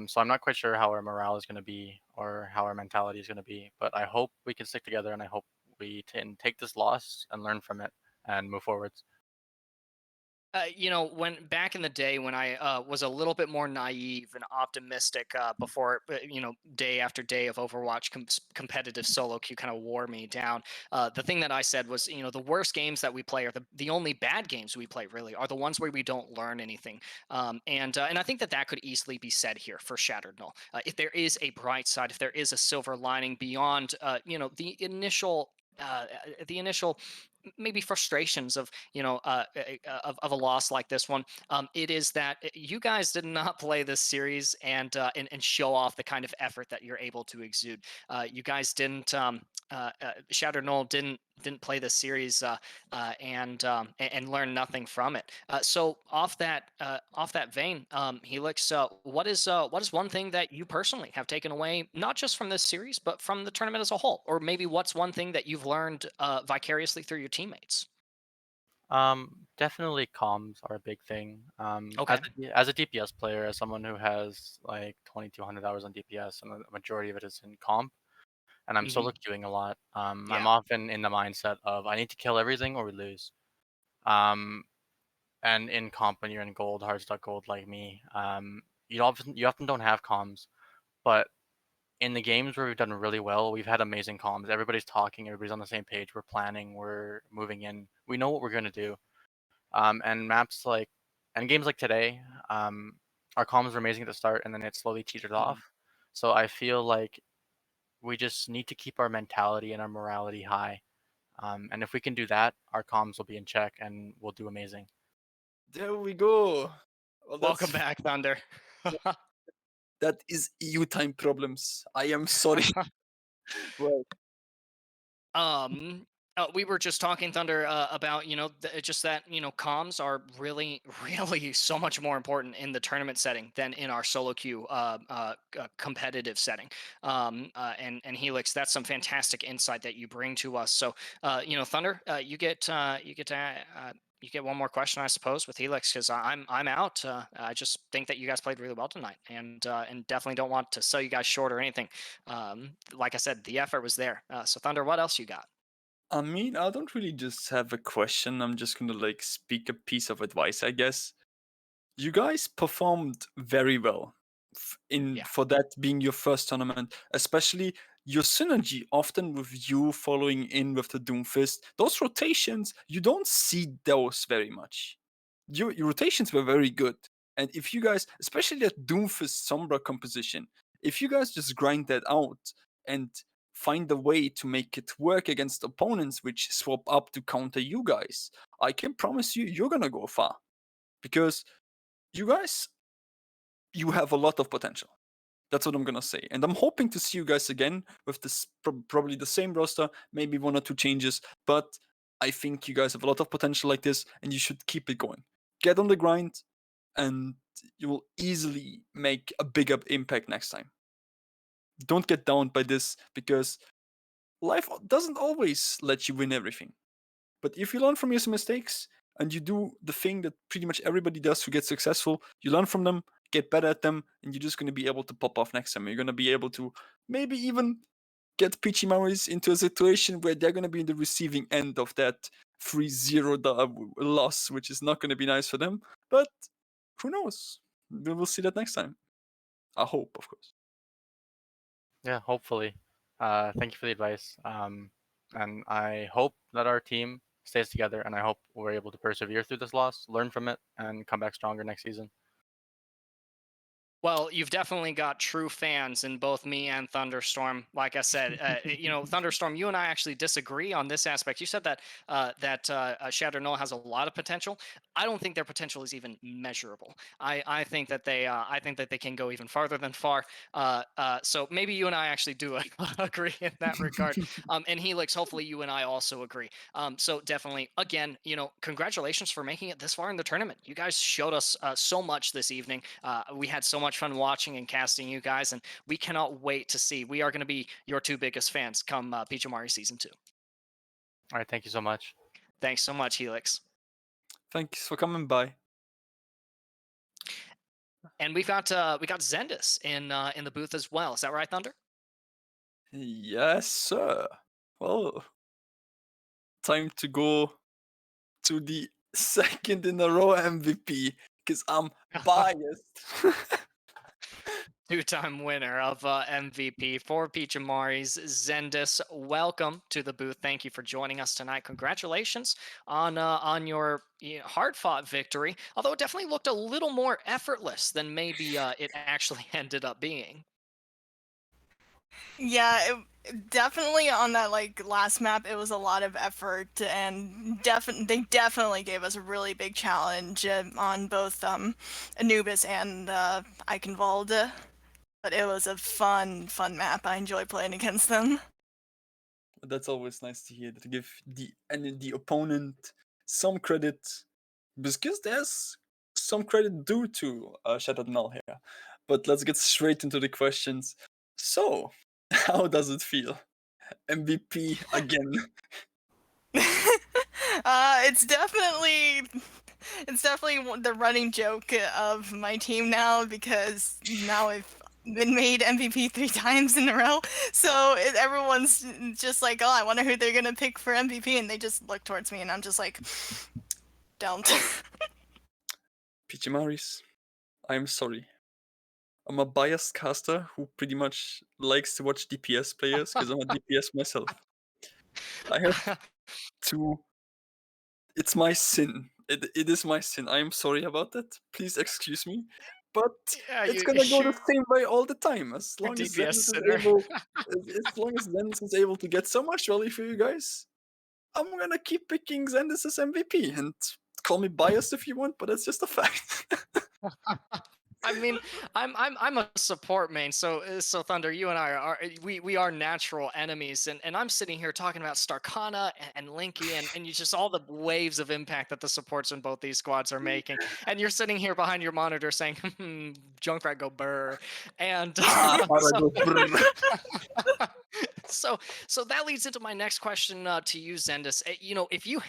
So I'm not quite sure how our morale is going to be or how our mentality is going to be. But I hope we can stick together, and I hope we can take this loss and learn from it and move forwards. When back in the day when I was a little bit more naive and optimistic before, day after day of Overwatch competitive solo queue kind of wore me down. The thing that I said was, the worst games that we play are the only bad games we play really are the ones where we don't learn anything. And I think that could easily be said here for Shattered Null. If there is a bright side, if there is a silver lining beyond, the initial maybe frustrations of of a loss like this one, it is that you guys did not play this series and show off the kind of effort that you're able to exude. You guys didn't Shattered Null didn't play this series and learn nothing from it. So off that vein, Helix, what is one thing that you personally have taken away, not just from this series, but from the tournament as a whole, or maybe what's one thing that you've learned vicariously through your teammates? Definitely comms are a big thing. Okay. As a DPS player, as someone who has like 2,200 hours on DPS, and the majority of it is in comp, and I'm solo queuing a lot. I'm Yeah. often in the mindset of I need to kill everything or we lose. And in comp, when you're in gold, hard stuck gold like me, you often don't have comms, but in the games where we've done really well, we've had amazing comms. Everybody's talking, everybody's on the same page. We're planning, we're moving in. We know what we're gonna do. And maps like and games like today, our comms were amazing at the start, and then it slowly teetered off. So I feel like we just need to keep our mentality and our morality high. And if we can do that, our comms will be in check, and we'll do amazing. There we go. Well, Welcome back, Thunder. that is EU time problems. I am sorry. Well, We were just talking, Thunder, about just that comms are really, really so much more important in the tournament setting than in our solo queue competitive setting. And Helix, that's some fantastic insight that you bring to us. So, Thunder, you get you get one more question, I suppose, with Helix, because I'm out. I just think that you guys played really well tonight, and definitely don't want to sell you guys short or anything. Like I said, the effort was there. So Thunder, what else you got? I mean, I don't really just have a question. I'm just gonna like speak a piece of advice, I guess. You guys performed very well Yeah. for that being your first tournament, especially your synergy often with you following in with the Doomfist. Those rotations, you don't see those very much. Your rotations were very good. And if you guys, especially that Doomfist Sombra composition, if you guys just grind that out and find a way to make it work against opponents which swap up to counter you guys, I can promise you, you're gonna go far. Because you guys, you have a lot of potential. That's what I'm gonna say, and I'm hoping to see you guys again with this probably the same roster, maybe one or two changes. But I think you guys have a lot of potential like this, and you should keep it going. Get on the grind, and you will easily make a bigger impact next time. don't get down by this, because life doesn't always let you win everything. But if you learn from your mistakes and you do the thing that pretty much everybody does who gets successful, you learn from them, get better at them, and you're just going to be able to pop off next time. You're going to be able to maybe even get Peachimari's into a situation where they're going to be in the receiving end of that 3-0 loss, which is not going to be nice for them. But who knows? We will see that next time. I hope, of course. Yeah, hopefully. Thank you for the advice. And I hope that our team stays together, and I hope we're able to persevere through this loss, learn from it, and come back stronger next season. Well, you've definitely got true fans in both me and Thunderstorm. Like I said, Thunderstorm, you and I actually disagree on this aspect. You said that Shatter Null has a lot of potential. I don't think their potential is even measurable. I think that they can go even farther than far. So maybe you and I actually do agree in that regard. And Helix, hopefully you and I also agree. So definitely, again, congratulations for making it this far in the tournament. You guys showed us so much this evening. We had so much fun watching and casting you guys, and we cannot wait to see. We are going to be your two biggest fans come Peachimari Season 2. All right, thank you so much. Thanks so much, Helix. Thanks for coming by. And we got ZenDis in the booth as well. Is that right, Thunder? Yes, sir. Well, time to go to the second in a row MVP, because I'm biased. Two-time winner of MVP for Peachimari's ZenDis. Welcome to the booth. Thank you for joining us tonight. Congratulations on your hard-fought victory, although it definitely looked a little more effortless than maybe it actually ended up being. Yeah, definitely on that last map, it was a lot of effort, and they definitely gave us a really big challenge on both Anubis and Eichenwalde. But it was a fun map. I enjoy playing against them. That's always nice to hear, to give the opponent some credit, because there's some credit due to Shattered Null here. But let's get straight into the questions. So, how does it feel? MVP again. It's definitely the running joke of my team now, because now I've been made MVP 3 times in a row. So everyone's just like, oh, I wonder who they're gonna pick for MVP, and they just look towards me, and I'm just like, don't. Peachimaris, I'm sorry. I'm a biased caster who pretty much likes to watch DPS players, because I'm a DPS myself. I have to... It's my sin. It is my sin. I am sorry about that. Please excuse me. But Yeah, it's gonna go the same way all the time. As long as ZenDis is able to get so much value for you guys, I'm gonna keep picking ZenDis as MVP. And call me biased if you want, but it's just a fact. I mean, I'm a support main, so Thunder, you and I are natural enemies, and I'm sitting here talking about Starcana and Linky and you just all the waves of impact that the supports in both these squads are making, and you're sitting here behind your monitor saying, Junkrat go burr, and so that leads into my next question to you, ZenDis. If you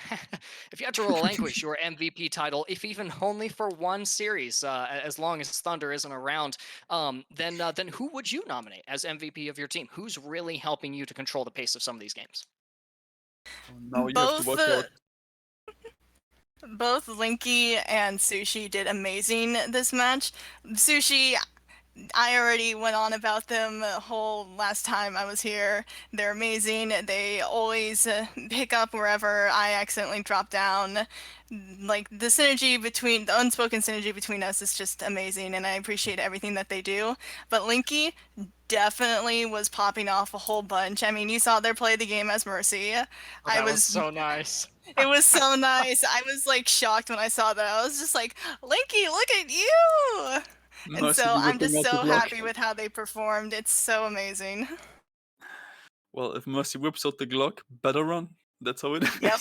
had to relinquish your MVP title, if even only for one series, as long as Thunder isn't around, then who would you nominate as MVP of your team? Who's really helping you to control the pace of some of these games? Now you have to work out. Both Linky and Sushi did amazing this match. Sushi, I already went on about them the whole last time I was here. They're amazing. They always pick up wherever I accidentally drop down. Like, the unspoken synergy between us is just amazing, and I appreciate everything that they do. But Linky definitely was popping off a whole bunch. I mean, you saw their play the game as Mercy. That was so nice. It was so nice. I was shocked when I saw that. I was just like, Linky, look at you! And so I'm just so happy with how they performed. It's so amazing. Well, if Mercy whips out the Glock, better run. That's how it is. Yep.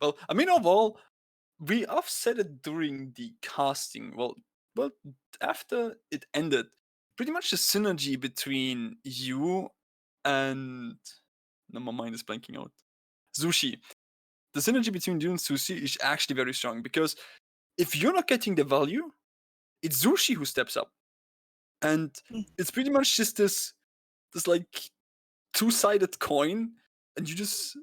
Well, I mean, overall, I've said it during the casting. Well, after it ended, pretty much the synergy between you and no, my mind is blanking out. Sushi. The synergy between you and Sushi is actually very strong because if you're not getting the value, it's Sushi who steps up. And it's pretty much just this like two-sided coin, and you just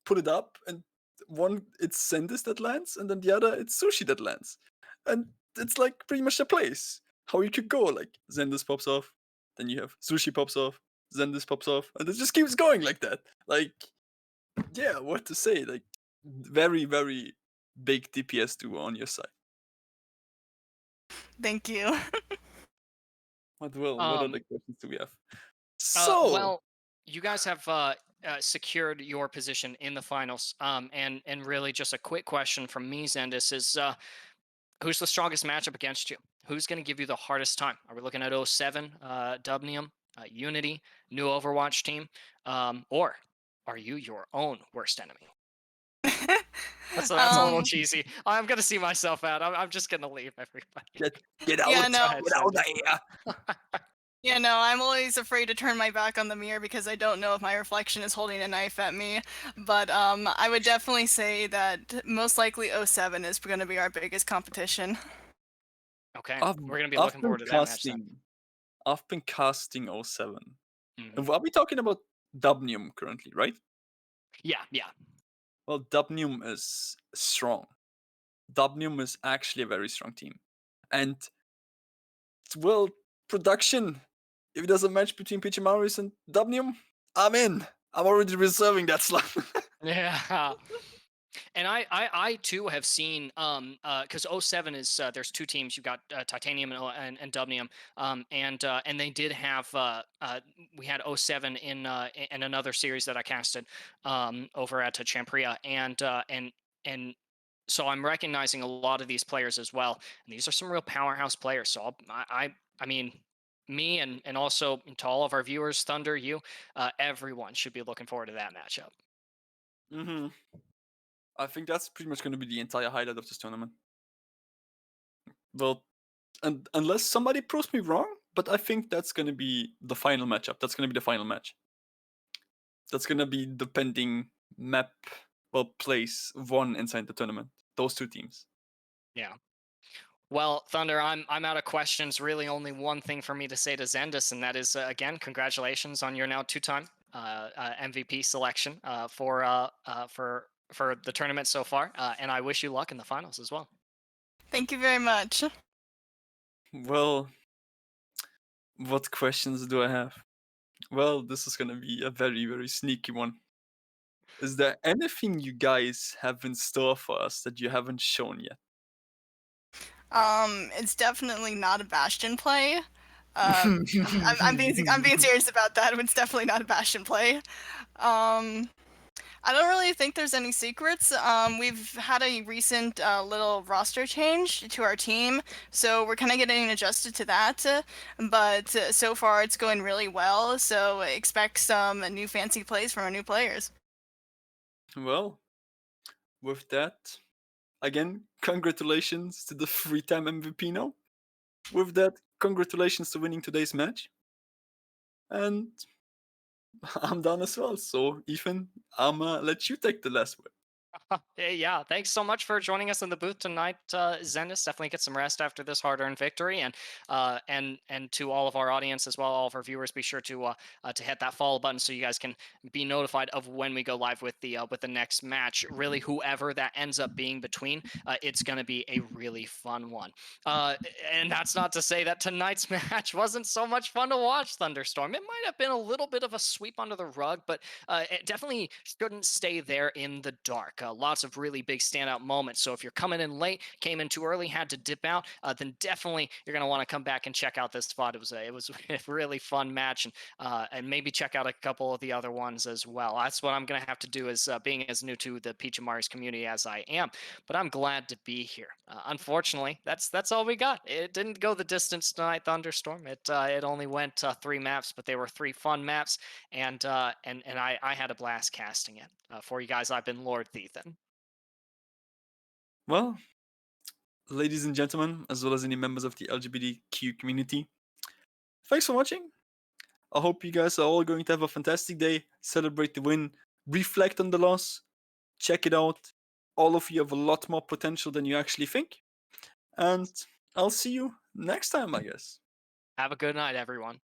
put it up, and one it's ZenDis that lands, and then the other it's Sushi that lands. And it's like pretty much the place how you could go. Like ZenDis pops off, then you have Sushi pops off, ZenDis pops off, and it just keeps going like that. Like, yeah, what to say? Like, very, very big DPS duo on your side. Thank you. What other questions do we have? Well, you guys have secured your position in the finals. And really just a quick question from me, ZenDis, is who's the strongest matchup against you? Who's going to give you the hardest time? Are we looking at 07, Dubnium, Unity, new Overwatch team, or are you your own worst enemy? That's a little cheesy. I'm gonna see myself out. I'm just gonna leave everybody. Get out! Yeah, no. Get out of here! Yeah, no, I'm always afraid to turn my back on the mirror because I don't know if my reflection is holding a knife at me. But I would definitely say that most likely 07 is going to be our biggest competition. Okay, we're gonna be looking forward to that match then. I've been casting 07. Mhm. Are we talking about Dubnium currently, right? Yeah, yeah. Well, Dubnium is strong. Dubnium is actually a very strong team. And, well, production, if there's a match between Peachimaris and Dubnium, I'm in. I'm already reserving that slot. Yeah. And I too have seen because 07 is there's two teams. You've got Titanium and Dubnium, and they did have we had 07 in another series that I casted over at Champria, and so I'm recognizing a lot of these players as well, and these are some real powerhouse players. So I mean, me and also to all of our viewers, Thunder, you, everyone should be looking forward to that matchup. Mm-hmm. I think that's pretty much going to be the entire highlight of this tournament. Well, and unless somebody proves me wrong, but I think that's going to be the final matchup. That's going to be the final match. That's going to be the pending map, well, place one inside the tournament. Those two teams. Yeah. Well, Thunder, I'm out of questions. Really, only one thing for me to say to ZenDis, and that is again, congratulations on your now two-time MVP selection for the tournament so far, and I wish you luck in the finals as well. Thank you very much. Well, what questions do I have? Well, this is gonna be a very, very sneaky one. Is there anything you guys have in store for us that you haven't shown yet? It's definitely not a Bastion play. I'm being serious about that. It's definitely not a Bastion play. I don't really think there's any secrets. We've had a recent little roster change to our team, so we're kind of getting adjusted to that. But so far, it's going really well. So expect some new fancy plays from our new players. Well, with that, again, congratulations to the three-time MVP now. With that, congratulations to winning today's match. And I'm done as well. So, Ethan, I'ma let you take the last word. Yeah, thanks so much for joining us in the booth tonight, ZenDis. Definitely get some rest after this hard-earned victory, and to all of our audience as well, all of our viewers, be sure to hit that follow button so you guys can be notified of when we go live with the next match. Really, whoever that ends up being between, it's going to be a really fun one. And that's not to say that tonight's match wasn't so much fun to watch, Thunderstorm. It might have been a little bit of a sweep under the rug, but it definitely shouldn't stay there in the dark. Lots of really big standout moments. So if you're coming in late, came in too early, had to dip out, then definitely you're going to want to come back and check out this spot. It was a really fun match, and maybe check out a couple of the other ones as well. That's what I'm going to have to do as being as new to the Peachimaris community as I am. But I'm glad to be here. Unfortunately, that's all we got. It didn't go the distance tonight, Thunderstorm. It only went 3 maps, but they were 3 fun maps, and I had a blast casting it. For you guys, I've been LordThethan. Well, ladies and gentlemen, as well as any members of the LGBTQ community, thanks for watching. I hope you guys are all going to have a fantastic day, celebrate the win, reflect on the loss, check it out. All of you have a lot more potential than you actually think. And I'll see you next time, I guess. Have a good night, everyone.